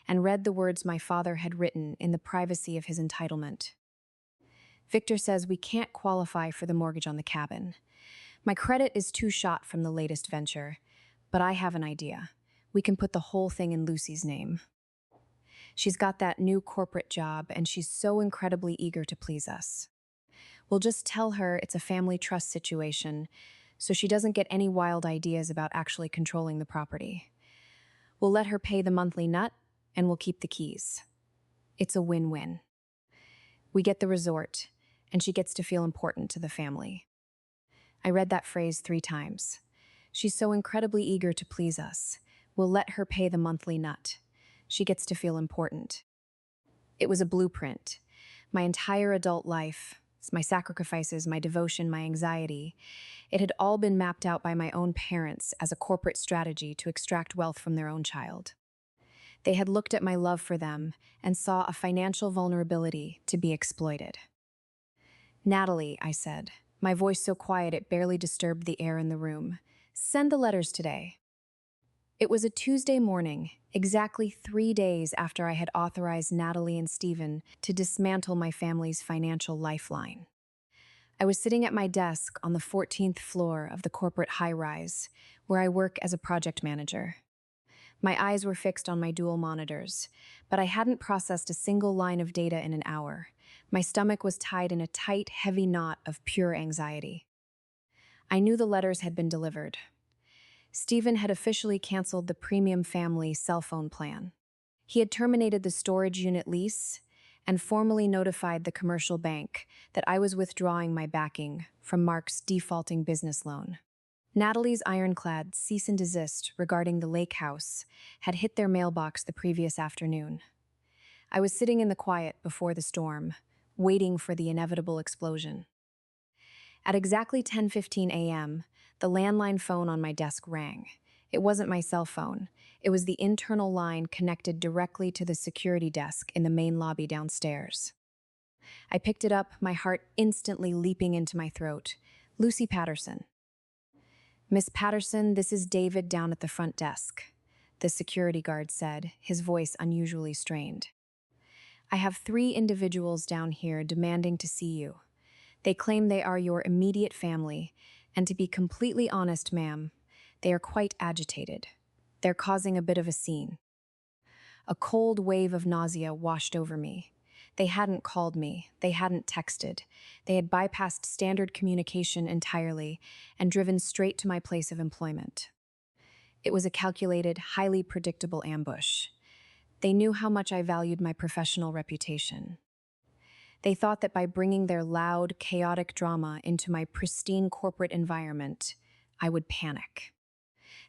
and read the words my father had written in the privacy of his entitlement. "Victor says we can't qualify for the mortgage on the cabin. My credit is too shot from the latest venture, but I have an idea. We can put the whole thing in Lucy's name. She's got that new corporate job, and she's so incredibly eager to please us. We'll just tell her it's a family trust situation, so she doesn't get any wild ideas about actually controlling the property. We'll let her pay the monthly nut, and we'll keep the keys. It's a win-win. We get the resort, and she gets to feel important to the family." I read that phrase 3 times. She's so incredibly eager to please us. We'll let her pay the monthly nut. She gets to feel important. It was a blueprint. My entire adult life, my sacrifices, my devotion, my anxiety, it had all been mapped out by my own parents as a corporate strategy to extract wealth from their own child. They had looked at my love for them and saw a financial vulnerability to be exploited. "Natalie," I said, my voice so quiet it barely disturbed the air in the room, "send the letters today." It was a Tuesday morning, exactly 3 days after I had authorized Natalie and Stephen to dismantle my family's financial lifeline. I was sitting at my desk on the 14th floor of the corporate high-rise, where I work as a project manager. My eyes were fixed on my dual monitors, but I hadn't processed a single line of data in an hour. My stomach was tied in a tight, heavy knot of pure anxiety. I knew the letters had been delivered. Stephen had officially canceled the premium family cell phone plan. He had terminated the storage unit lease and formally notified the commercial bank that I was withdrawing my backing from Mark's defaulting business loan. Natalie's ironclad cease and desist regarding the lake house had hit their mailbox the previous afternoon. I was sitting in the quiet before the storm, waiting for the inevitable explosion. At exactly 10:15 a.m., the landline phone on my desk rang. It wasn't my cell phone. It was the internal line connected directly to the security desk in the main lobby downstairs. I picked it up, my heart instantly leaping into my throat. "Lucy Patterson." "Miss Patterson, this is David down at the front desk," the security guard said, his voice unusually strained. "I have 3 individuals down here demanding to see you. They claim they are your immediate family, and to be completely honest, ma'am, they are quite agitated. They're causing a bit of a scene." A cold wave of nausea washed over me. They hadn't called me, they hadn't texted. They had bypassed standard communication entirely and driven straight to my place of employment. It was a calculated, highly predictable ambush. They knew how much I valued my professional reputation. They thought that by bringing their loud, chaotic drama into my pristine corporate environment, I would panic.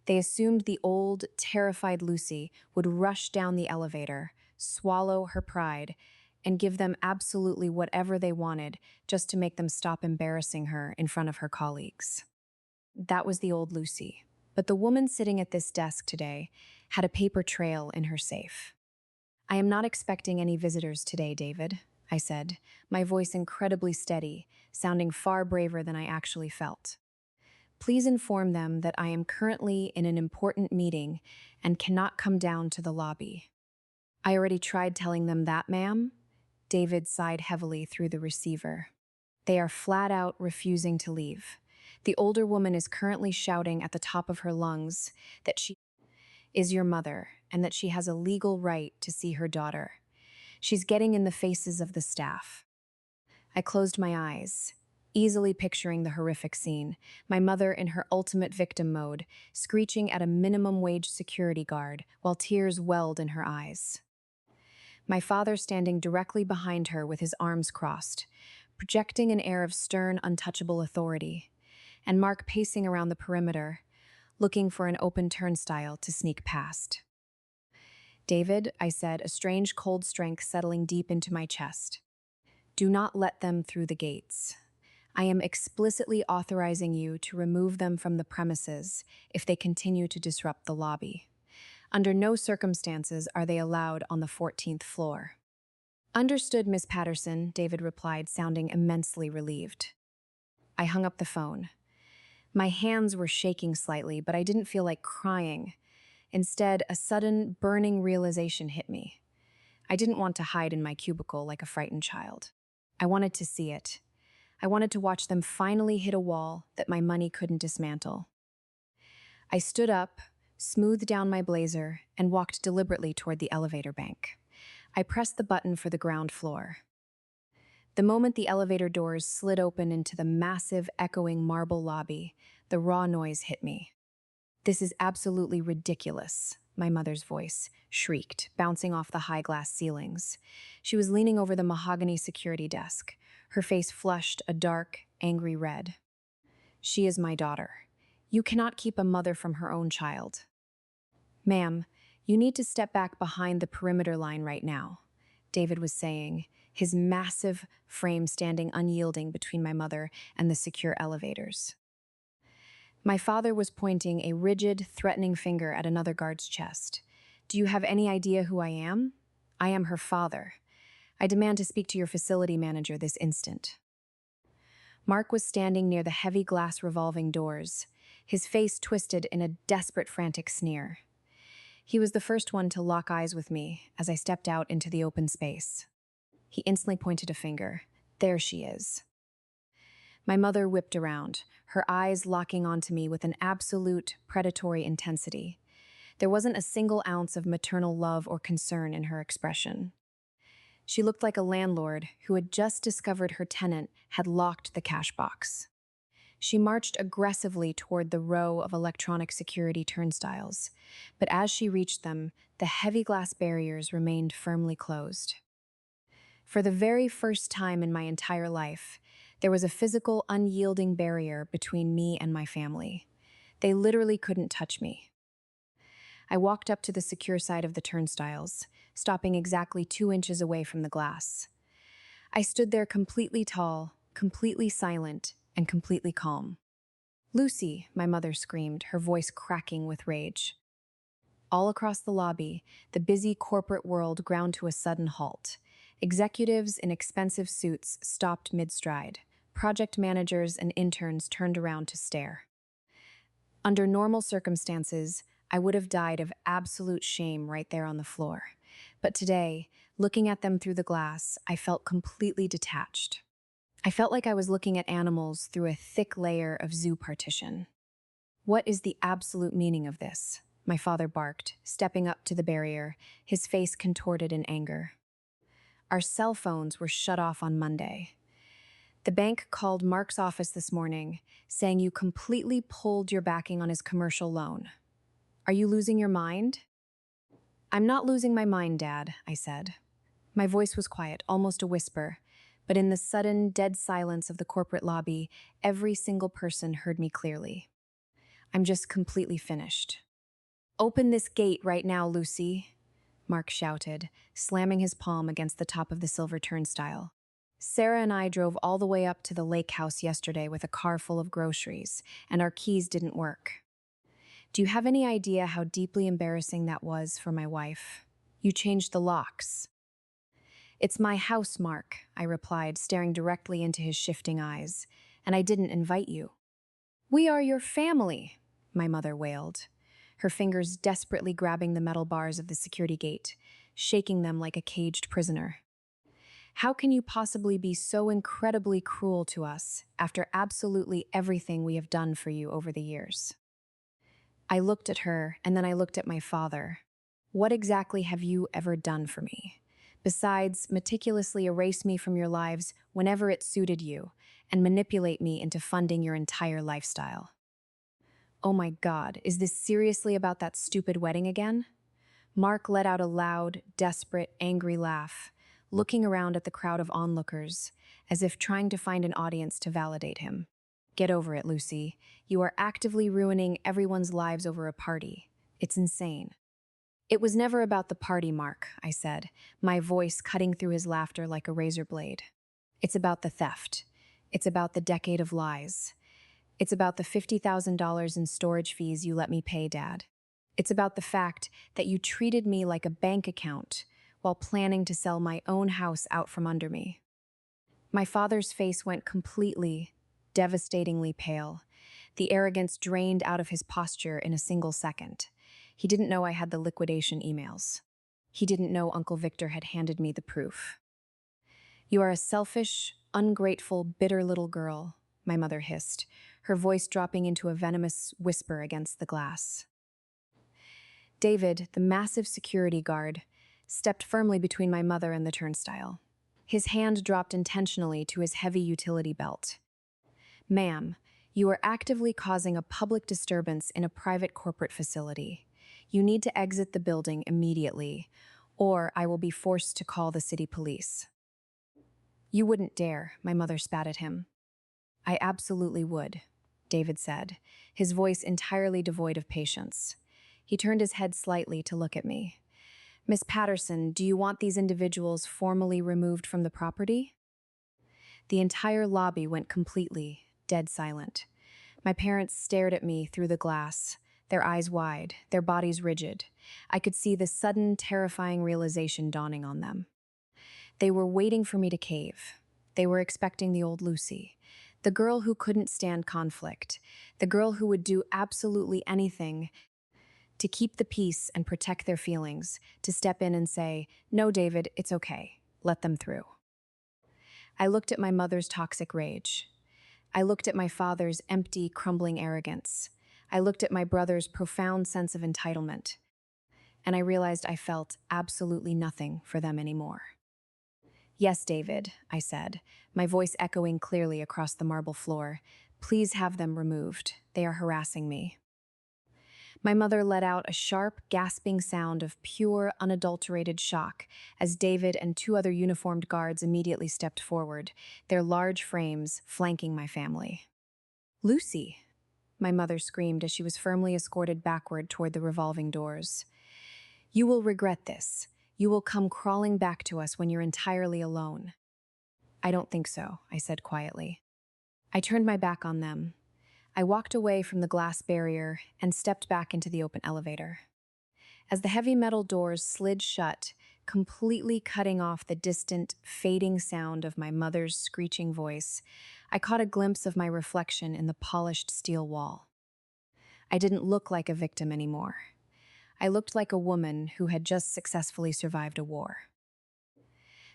They assumed the old, terrified Lucy would rush down the elevator, swallow her pride, and give them absolutely whatever they wanted just to make them stop embarrassing her in front of her colleagues. That was the old Lucy. But the woman sitting at this desk today had a paper trail in her safe. "I am not expecting any visitors today, David," I said, my voice incredibly steady, sounding far braver than I actually felt. "Please inform them that I am currently in an important meeting and cannot come down to the lobby." "I already tried telling them that, ma'am." David sighed heavily through the receiver. "They are flat out refusing to leave. The older woman is currently shouting at the top of her lungs that she is your mother and that she has a legal right to see her daughter. She's getting in the faces of the staff." I closed my eyes, easily picturing the horrific scene, my mother in her ultimate victim mode, screeching at a minimum wage security guard while tears welled in her eyes. My father standing directly behind her with his arms crossed, projecting an air of stern, untouchable authority, and Mark pacing around the perimeter, looking for an open turnstile to sneak past. "David," I said, a strange cold strength settling deep into my chest. "Do not let them through the gates. I am explicitly authorizing you to remove them from the premises if they continue to disrupt the lobby. Under no circumstances are they allowed on the 14th floor." "Understood, Miss Patterson," David replied, sounding immensely relieved. I hung up the phone. My hands were shaking slightly, but I didn't feel like crying. Instead, a sudden, burning realization hit me. I didn't want to hide in my cubicle like a frightened child. I wanted to see it. I wanted to watch them finally hit a wall that my money couldn't dismantle. I stood up, smoothed down my blazer, and walked deliberately toward the elevator bank. I pressed the button for the ground floor. The moment the elevator doors slid open into the massive, echoing marble lobby, the raw noise hit me. "This is absolutely ridiculous," my mother's voice shrieked, bouncing off the high glass ceilings. She was leaning over the mahogany security desk, her face flushed a dark, angry red. "She is my daughter. You cannot keep a mother from her own child." Ma'am, you need to step back behind the perimeter line right now, David was saying, his massive frame standing unyielding between my mother and the secure elevators. My father was pointing a rigid, threatening finger at another guard's chest. Do you have any idea who I am? I am her father. I demand to speak to your facility manager this instant. Mark was standing near the heavy glass revolving doors, his face twisted in a desperate, frantic sneer. He was the first one to lock eyes with me as I stepped out into the open space. He instantly pointed a finger. There she is. My mother whipped around, her eyes locking onto me with an absolute predatory intensity. There wasn't a single ounce of maternal love or concern in her expression. She looked like a landlord who had just discovered her tenant had locked the cash box. She marched aggressively toward the row of electronic security turnstiles, but as she reached them, the heavy glass barriers remained firmly closed. For the very first time in my entire life, there was a physical, unyielding barrier between me and my family. They literally couldn't touch me. I walked up to the secure side of the turnstiles, stopping exactly 2 inches away from the glass. I stood there completely tall, completely silent, and completely calm. Lucy, my mother screamed, her voice cracking with rage. All across the lobby, the busy corporate world ground to a sudden halt. Executives in expensive suits stopped mid-stride. Project managers and interns turned around to stare. Under normal circumstances, I would have died of absolute shame right there on the floor. But today, looking at them through the glass, I felt completely detached. I felt like I was looking at animals through a thick layer of zoo partition. What is the absolute meaning of this? My father barked, stepping up to the barrier, his face contorted in anger. Our cell phones were shut off on Monday. The bank called Mark's office this morning, saying you completely pulled your backing on his commercial loan. Are you losing your mind? I'm not losing my mind, Dad, I said. My voice was quiet, almost a whisper, but in the sudden, dead silence of the corporate lobby, every single person heard me clearly. I'm just completely finished. Open this gate right now, Lucy, Mark shouted, slamming his palm against the top of the silver turnstile. Sarah and I drove all the way up to the lake house yesterday with a car full of groceries, and our keys didn't work. Do you have any idea how deeply embarrassing that was for my wife? You changed the locks. It's my house, Mark, I replied, staring directly into his shifting eyes, and I didn't invite you. We are your family, my mother wailed, her fingers desperately grabbing the metal bars of the security gate, shaking them like a caged prisoner. How can you possibly be so incredibly cruel to us after absolutely everything we have done for you over the years? I looked at her, and then I looked at my father. What exactly have you ever done for me, besides meticulously erase me from your lives whenever it suited you and manipulate me into funding your entire lifestyle? Oh my God, is this seriously about that stupid wedding again? Mark let out a loud, desperate, angry laugh, looking around at the crowd of onlookers, as if trying to find an audience to validate him. Get over it, Lucy. You are actively ruining everyone's lives over a party. It's insane. It was never about the party, Mark, I said, my voice cutting through his laughter like a razor blade. It's about the theft. It's about the decade of lies. It's about the $50,000 in storage fees you let me pay, Dad. It's about the fact that you treated me like a bank account while planning to sell my own house out from under me. My father's face went completely, devastatingly pale. The arrogance drained out of his posture in a single second. He didn't know I had the liquidation emails. He didn't know Uncle Victor had handed me the proof. You are a selfish, ungrateful, bitter little girl, my mother hissed, her voice dropping into a venomous whisper against the glass. David, the massive security guard, stepped firmly between my mother and the turnstile. His hand dropped intentionally to his heavy utility belt. Ma'am, you are actively causing a public disturbance in a private corporate facility. You need to exit the building immediately, or I will be forced to call the city police. You wouldn't dare, my mother spat at him. I absolutely would, David said, his voice entirely devoid of patience. He turned his head slightly to look at me. Miss Patterson, do you want these individuals formally removed from the property? The entire lobby went completely, dead silent. My parents stared at me through the glass, their eyes wide, their bodies rigid. I could see the sudden, terrifying realization dawning on them. They were waiting for me to cave. They were expecting the old Lucy, the girl who couldn't stand conflict, the girl who would do absolutely anything to keep the peace and protect their feelings, to step in and say, "No, David, it's okay. Let them through." I looked at my mother's toxic rage. I looked at my father's empty, crumbling arrogance. I looked at my brother's profound sense of entitlement. And I realized I felt absolutely nothing for them anymore. "Yes, David," I said, my voice echoing clearly across the marble floor. "Please have them removed. They are harassing me." My mother let out a sharp, gasping sound of pure, unadulterated shock as David and two other uniformed guards immediately stepped forward, their large frames flanking my family. "Lucy!" my mother screamed as she was firmly escorted backward toward the revolving doors. "You will regret this. You will come crawling back to us when you're entirely alone." "I don't think so," I said quietly. I turned my back on them. I walked away from the glass barrier and stepped back into the open elevator. As the heavy metal doors slid shut, completely cutting off the distant, fading sound of my mother's screeching voice, I caught a glimpse of my reflection in the polished steel wall. I didn't look like a victim anymore. I looked like a woman who had just successfully survived a war.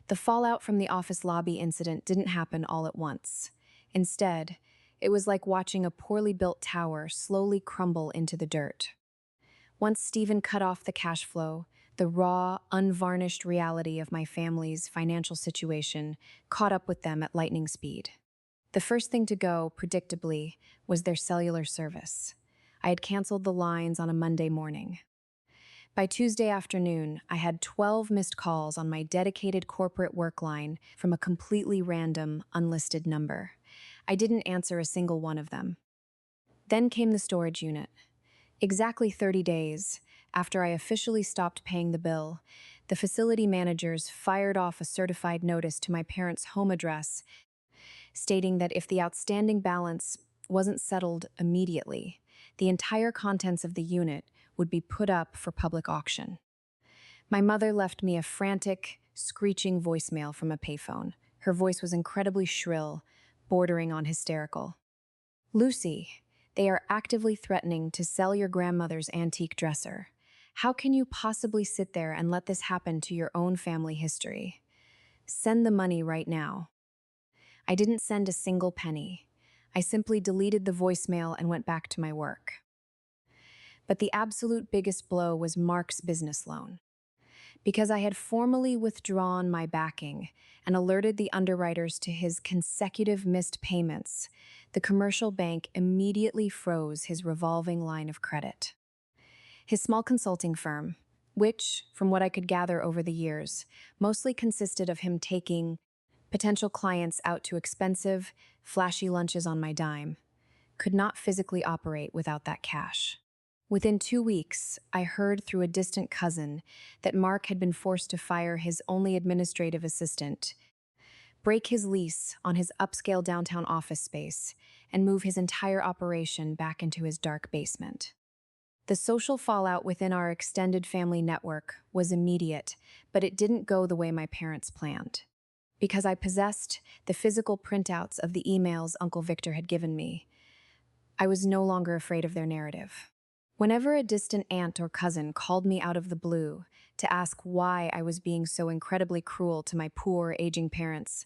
The fallout from the office lobby incident didn't happen all at once. Instead, it was like watching a poorly built tower slowly crumble into the dirt. Once Stephen cut off the cash flow, the raw, unvarnished reality of my family's financial situation caught up with them at lightning speed. The first thing to go, predictably, was their cellular service. I had canceled the lines on a Monday morning. By Tuesday afternoon, I had 12 missed calls on my dedicated corporate work line from a completely random, unlisted number. I didn't answer a single one of them. Then came the storage unit. Exactly 30 days after I officially stopped paying the bill, the facility managers fired off a certified notice to my parents' home address, stating that if the outstanding balance wasn't settled immediately, the entire contents of the unit would be put up for public auction. My mother left me a frantic, screeching voicemail from a payphone. Her voice was incredibly shrill, bordering on hysterical. "Lucy, they are actively threatening to sell your grandmother's antique dresser. How can you possibly sit there and let this happen to your own family history? Send the money right now." I didn't send a single penny. I simply deleted the voicemail and went back to my work. But the absolute biggest blow was Mark's business loan. Because I had formally withdrawn my backing and alerted the underwriters to his consecutive missed payments, the commercial bank immediately froze his revolving line of credit. His small consulting firm, which, from what I could gather over the years, mostly consisted of him taking potential clients out to expensive, flashy lunches on my dime, could not physically operate without that cash. Within 2 weeks, I heard through a distant cousin that Mark had been forced to fire his only administrative assistant, break his lease on his upscale downtown office space, and move his entire operation back into his dark basement. The social fallout within our extended family network was immediate, but it didn't go the way my parents planned. Because I possessed the physical printouts of the emails Uncle Victor had given me, I was no longer afraid of their narrative. Whenever a distant aunt or cousin called me out of the blue to ask why I was being so incredibly cruel to my poor, aging parents,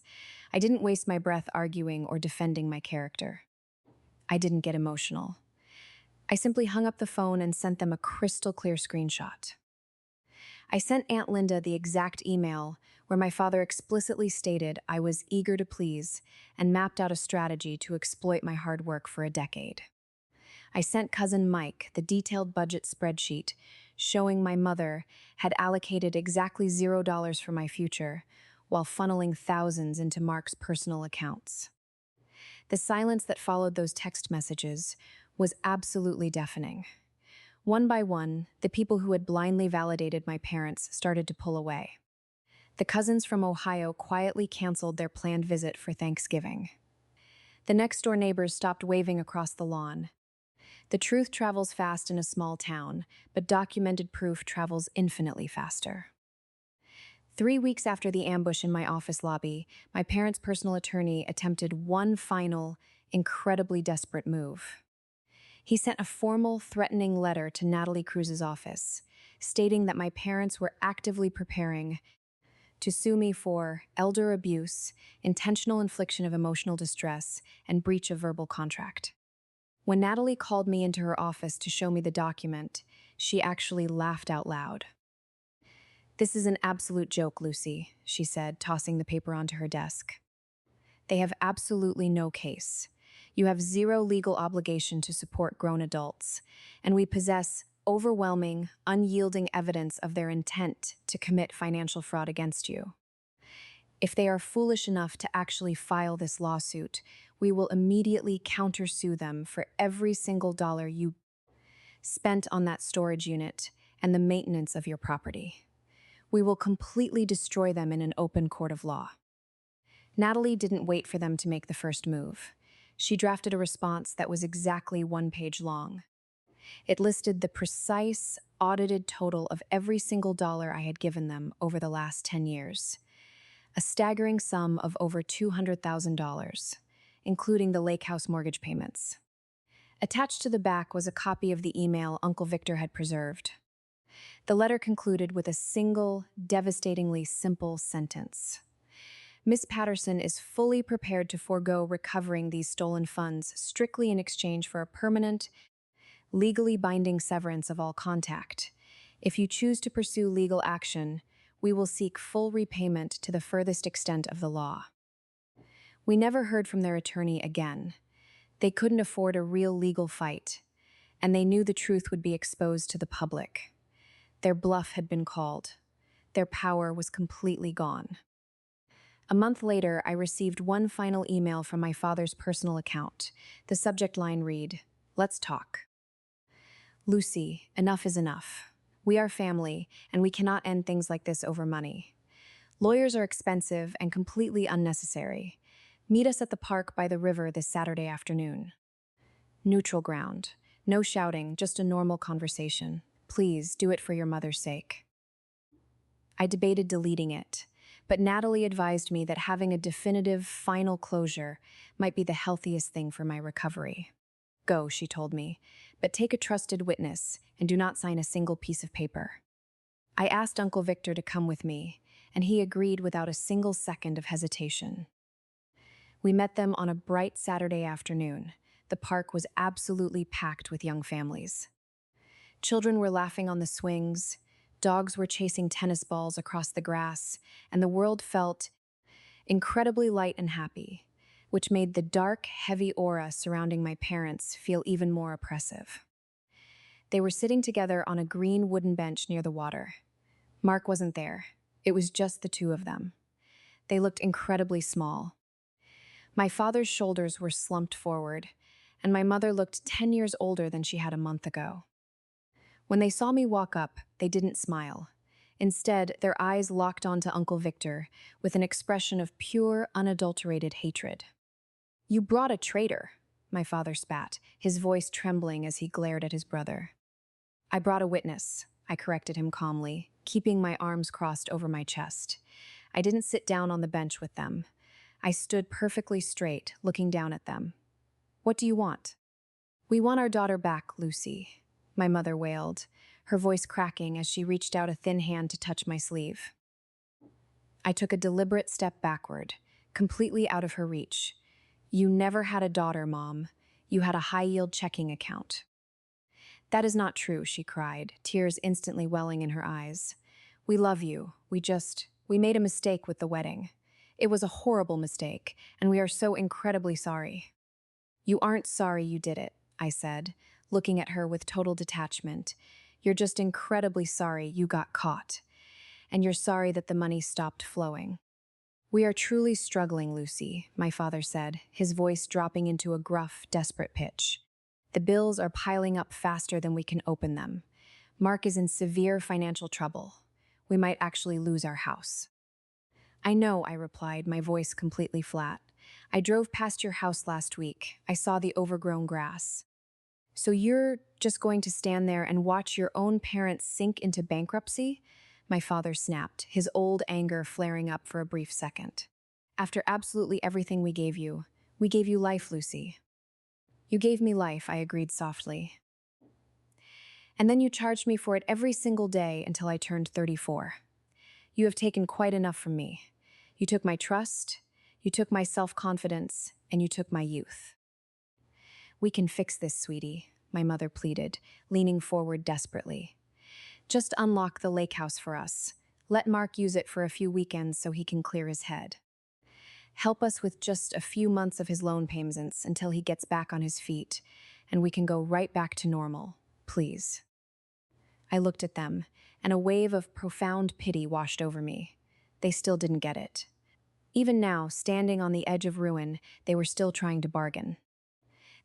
I didn't waste my breath arguing or defending my character. I didn't get emotional. I simply hung up the phone and sent them a crystal clear screenshot. I sent Aunt Linda the exact email where my father explicitly stated I was eager to please and mapped out a strategy to exploit my hard work for a decade. I sent cousin Mike the detailed budget spreadsheet showing my mother had allocated exactly $0 for my future while funneling thousands into Mark's personal accounts. The silence that followed those text messages was absolutely deafening. One by one, the people who had blindly validated my parents started to pull away. The cousins from Ohio quietly canceled their planned visit for Thanksgiving. The next-door neighbors stopped waving across the lawn. The truth travels fast in a small town, but documented proof travels infinitely faster. 3 weeks after the ambush in my office lobby, my parents' personal attorney attempted one final, incredibly desperate move. He sent a formal, threatening letter to Natalie Cruz's office, stating that my parents were actively preparing to sue me for elder abuse, intentional infliction of emotional distress, and breach of verbal contract. When Natalie called me into her office to show me the document, she actually laughed out loud. "This is an absolute joke, Lucy," she said, tossing the paper onto her desk. "They have absolutely no case. You have zero legal obligation to support grown adults, and we possess overwhelming, unyielding evidence of their intent to commit financial fraud against you. If they are foolish enough to actually file this lawsuit, we will immediately countersue them for every single dollar you spent on that storage unit and the maintenance of your property. We will completely destroy them in an open court of law." Natalie didn't wait for them to make the first move. She drafted a response that was exactly 1 page long. It listed the precise, audited total of every single dollar I had given them over the last 10 years. A staggering sum of over $200,000, including the lake house mortgage payments. Attached to the back was a copy of the email Uncle Victor had preserved. The letter concluded with a single, devastatingly simple sentence. "Miss Patterson is fully prepared to forego recovering these stolen funds strictly in exchange for a permanent, legally binding severance of all contact. If you choose to pursue legal action, we will seek full repayment to the furthest extent of the law." We never heard from their attorney again. They couldn't afford a real legal fight, and they knew the truth would be exposed to the public. Their bluff had been called. Their power was completely gone. A month later, I received one final email from my father's personal account. The subject line read, "Let's talk. Lucy, enough is enough. We are family, and we cannot end things like this over money. Lawyers are expensive and completely unnecessary. Meet us at the park by the river this Saturday afternoon. Neutral ground. No shouting, just a normal conversation. Please do it for your mother's sake." I debated deleting it, but Natalie advised me that having a definitive, final closure might be the healthiest thing for my recovery. "Go," she told me, "but take a trusted witness and do not sign a single piece of paper." I asked Uncle Victor to come with me, and he agreed without a single second of hesitation. We met them on a bright Saturday afternoon. The park was absolutely packed with young families. Children were laughing on the swings, dogs were chasing tennis balls across the grass, and the world felt incredibly light and happy, which made the dark, heavy aura surrounding my parents feel even more oppressive. They were sitting together on a green wooden bench near the water. Mark wasn't there. It was just the two of them. They looked incredibly small. My father's shoulders were slumped forward, and my mother looked 10 years older than she had a month ago. When they saw me walk up, they didn't smile. Instead, their eyes locked onto Uncle Victor with an expression of pure, unadulterated hatred. "You brought a traitor," my father spat, his voice trembling as he glared at his brother. "I brought a witness," I corrected him calmly, keeping my arms crossed over my chest. I didn't sit down on the bench with them. I stood perfectly straight, looking down at them. "What do you want?" "We want our daughter back, Lucy," my mother wailed, her voice cracking as she reached out a thin hand to touch my sleeve. I took a deliberate step backward, completely out of her reach. "You never had a daughter, Mom. You had a high-yield checking account." "That is not true," she cried, tears instantly welling in her eyes. "We love you. We made a mistake with the wedding. It was a horrible mistake, and we are so incredibly sorry." "You aren't sorry you did it," I said, looking at her with total detachment. "You're just incredibly sorry you got caught. And you're sorry that the money stopped flowing." "We are truly struggling, Lucy," my father said, his voice dropping into a gruff, desperate pitch. The bills are piling up faster than we can open them. Mark is in severe financial trouble. We might actually lose our house. I know, I replied, my voice completely flat. I drove past your house last week. I saw the overgrown grass. So you're just going to stand there and watch your own parents sink into bankruptcy? My father snapped, his old anger flaring up for a brief second. After absolutely everything we gave you life, Lucy. You gave me life, I agreed softly. And then you charged me for it every single day until I turned 34. You have taken quite enough from me. You took my trust, you took my self-confidence, and you took my youth. We can fix this, sweetie, my mother pleaded, leaning forward desperately. Just unlock the lake house for us. Let Mark use it for a few weekends so he can clear his head. Help us with just a few months of his loan payments until he gets back on his feet, and we can go right back to normal, please. I looked at them, and a wave of profound pity washed over me. They still didn't get it. Even now, standing on the edge of ruin, they were still trying to bargain.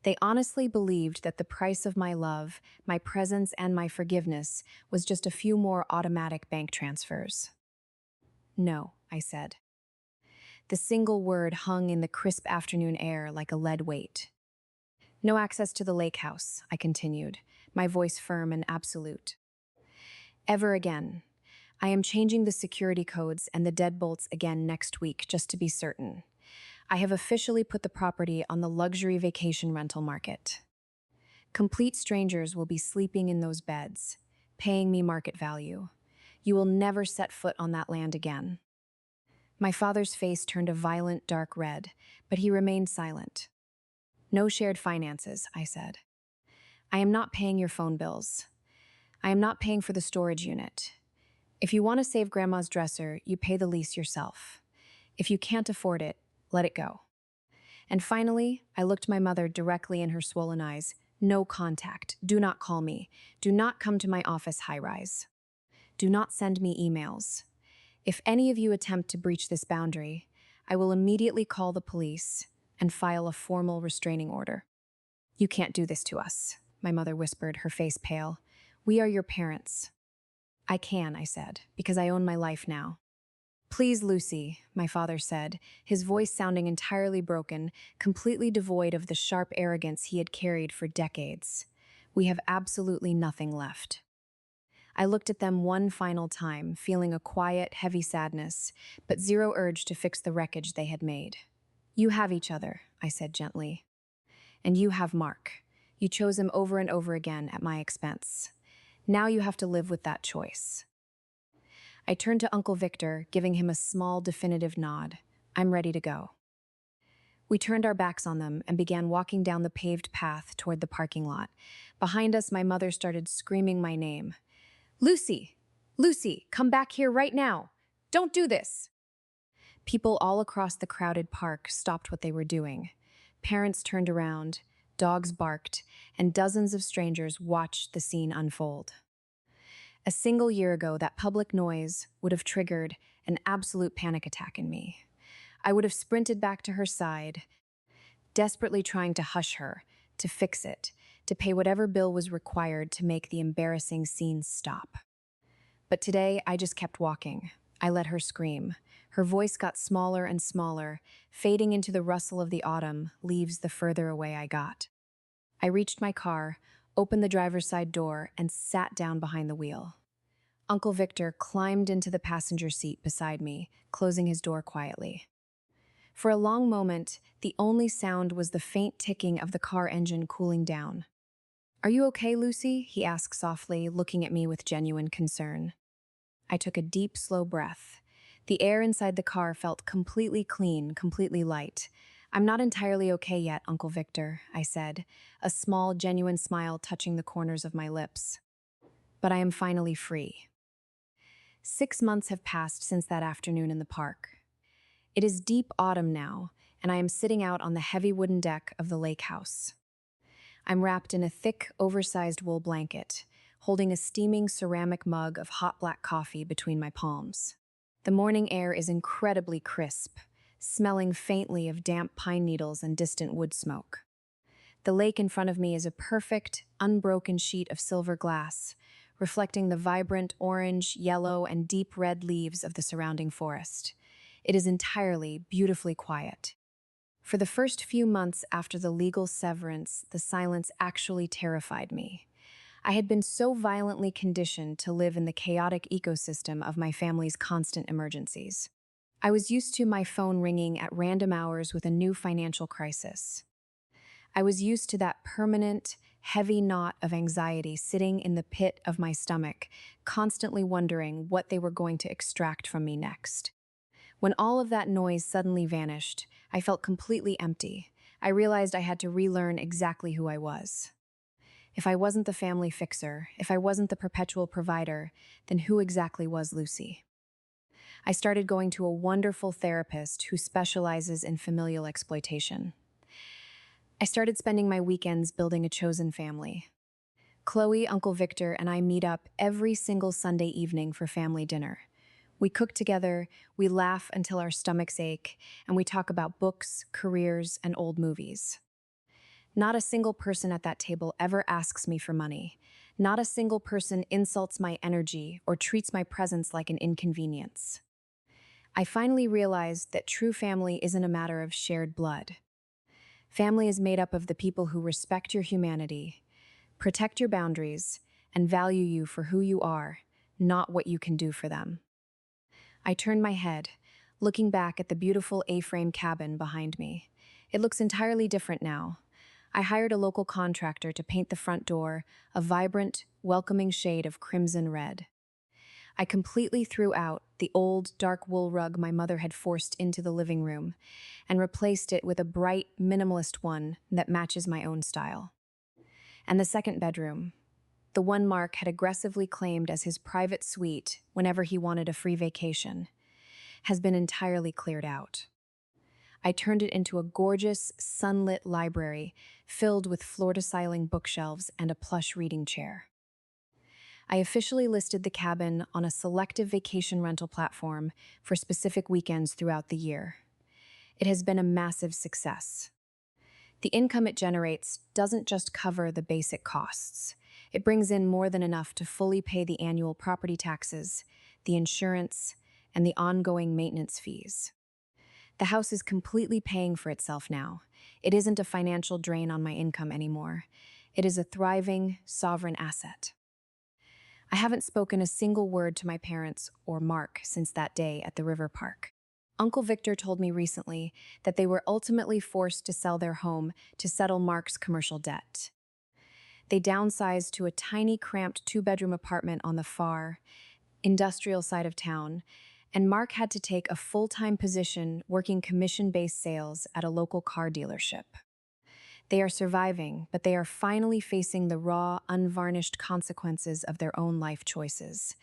They honestly believed that the price of my love, my presence, and my forgiveness was just a few more automatic bank transfers. No, I said. The single word hung in the crisp afternoon air like a lead weight. No access to the lake house, I continued, my voice firm and absolute. Ever again. I am changing the security codes and the deadbolts again next week, just to be certain. I have officially put the property on the luxury vacation rental market. Complete strangers will be sleeping in those beds, paying me market value. You will never set foot on that land again. My father's face turned a violent dark red, but he remained silent. No shared finances, I said. I am not paying your phone bills. I am not paying for the storage unit. If you want to save Grandma's dresser, you pay the lease yourself. If you can't afford it, let it go. And finally, I looked my mother directly in her swollen eyes. No contact. Do not call me. Do not come to my office high-rise. Do not send me emails. If any of you attempt to breach this boundary, I will immediately call the police and file a formal restraining order. You can't do this to us, my mother whispered, her face pale. We are your parents. I can, I said, because I own my life now. Please, Lucy, my father said, his voice sounding entirely broken, completely devoid of the sharp arrogance he had carried for decades. We have absolutely nothing left. I looked at them one final time, feeling a quiet, heavy sadness, but zero urge to fix the wreckage they had made. You have each other, I said gently. And you have Mark. You chose him over and over again at my expense. Now you have to live with that choice. I turned to Uncle Victor, giving him a small, definitive nod. I'm ready to go. We turned our backs on them and began walking down the paved path toward the parking lot. Behind us, my mother started screaming my name. Lucy! Lucy, come back here right now! Don't do this! People all across the crowded park stopped what they were doing. Parents turned around, dogs barked, and dozens of strangers watched the scene unfold. A single year ago, that public noise would have triggered an absolute panic attack in me. I would have sprinted back to her side, desperately trying to hush her, to fix it, to pay whatever bill was required to make the embarrassing scene stop. But today, I just kept walking. I let her scream. Her voice got smaller and smaller, fading into the rustle of the autumn leaves the further away I got. I reached my car, opened the driver's side door, and sat down behind the wheel. Uncle Victor climbed into the passenger seat beside me, closing his door quietly. For a long moment, the only sound was the faint ticking of the car engine cooling down. Are you okay, Lucy? He asked softly, looking at me with genuine concern. I took a deep, slow breath. The air inside the car felt completely clean, completely light. I'm not entirely okay yet, Uncle Victor, I said, a small, genuine smile touching the corners of my lips. But I am finally free. 6 months have passed since that afternoon in the park. It is deep autumn now, and I am sitting out on the heavy wooden deck of the lake house. I'm wrapped in a thick, oversized wool blanket, holding a steaming ceramic mug of hot black coffee between my palms. The morning air is incredibly crisp, smelling faintly of damp pine needles and distant wood smoke. The lake in front of me is a perfect, unbroken sheet of silver glass, reflecting the vibrant orange, yellow, and deep red leaves of the surrounding forest. It is entirely, beautifully quiet. For the first few months after the legal severance, the silence actually terrified me. I had been so violently conditioned to live in the chaotic ecosystem of my family's constant emergencies. I was used to my phone ringing at random hours with a new financial crisis. I was used to that permanent, heavy knot of anxiety sitting in the pit of my stomach, constantly wondering what they were going to extract from me next. When all of that noise suddenly vanished, I felt completely empty. I realized I had to relearn exactly who I was. If I wasn't the family fixer, if I wasn't the perpetual provider, then who exactly was Lucy? I started going to a wonderful therapist who specializes in familial exploitation. I started spending my weekends building a chosen family. Chloe, Uncle Victor, and I meet up every single Sunday evening for family dinner. We cook together, we laugh until our stomachs ache, and we talk about books, careers, and old movies. Not a single person at that table ever asks me for money. Not a single person insults my energy or treats my presence like an inconvenience. I finally realized that true family isn't a matter of shared blood. Family is made up of the people who respect your humanity, protect your boundaries, and value you for who you are, not what you can do for them. I turned my head, looking back at the beautiful A-frame cabin behind me. It looks entirely different now. I hired a local contractor to paint the front door a vibrant, welcoming shade of crimson red. I completely threw out the old, dark wool rug my mother had forced into the living room and replaced it with a bright, minimalist one that matches my own style. And the second bedroom, the one Mark had aggressively claimed as his private suite whenever he wanted a free vacation, has been entirely cleared out. I turned it into a gorgeous, sunlit library filled with floor-to-ceiling bookshelves and a plush reading chair. I officially listed the cabin on a selective vacation rental platform for specific weekends throughout the year. It has been a massive success. The income it generates doesn't just cover the basic costs. It brings in more than enough to fully pay the annual property taxes, the insurance, and the ongoing maintenance fees. The house is completely paying for itself now. It isn't a financial drain on my income anymore. It is a thriving, sovereign asset. I haven't spoken a single word to my parents or Mark since that day at the river park. Uncle Victor told me recently that they were ultimately forced to sell their home to settle Mark's commercial debt. They downsized to a tiny, cramped two-bedroom apartment on the far, industrial side of town, and Mark had to take a full-time position working commission-based sales at a local car dealership. They are surviving, but they are finally facing the raw, unvarnished consequences of their own life choices.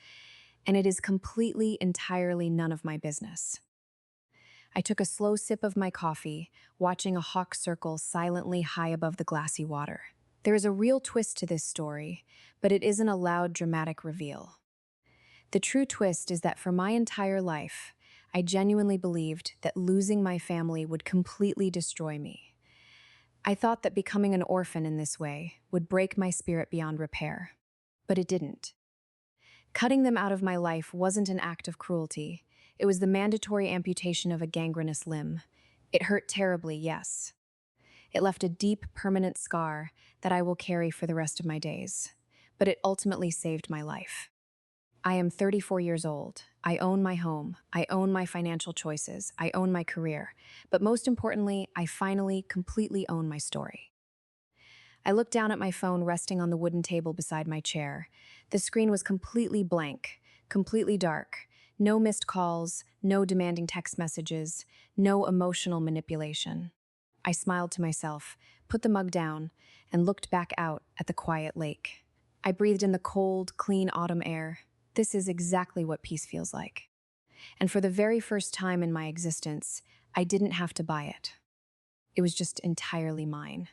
And it is completely, entirely none of my business. I took a slow sip of my coffee, watching a hawk circle silently high above the glassy water. There is a real twist to this story, but it isn't a loud, dramatic reveal. The true twist is that for my entire life, I genuinely believed that losing my family would completely destroy me. I thought that becoming an orphan in this way would break my spirit beyond repair, but it didn't. Cutting them out of my life wasn't an act of cruelty. It was the mandatory amputation of a gangrenous limb. It hurt terribly, yes. It left a deep, permanent scar that I will carry for the rest of my days, but it ultimately saved my life. I am 34 years old. I own my home. I own my financial choices. I own my career. But most importantly, I finally, completely own my story. I looked down at my phone resting on the wooden table beside my chair. The screen was completely blank, completely dark. No missed calls, no demanding text messages, no emotional manipulation. I smiled to myself, put the mug down, and looked back out at the quiet lake. I breathed in the cold, clean autumn air. This is exactly what peace feels like. And for the very first time in my existence, I didn't have to buy it. It was just entirely mine.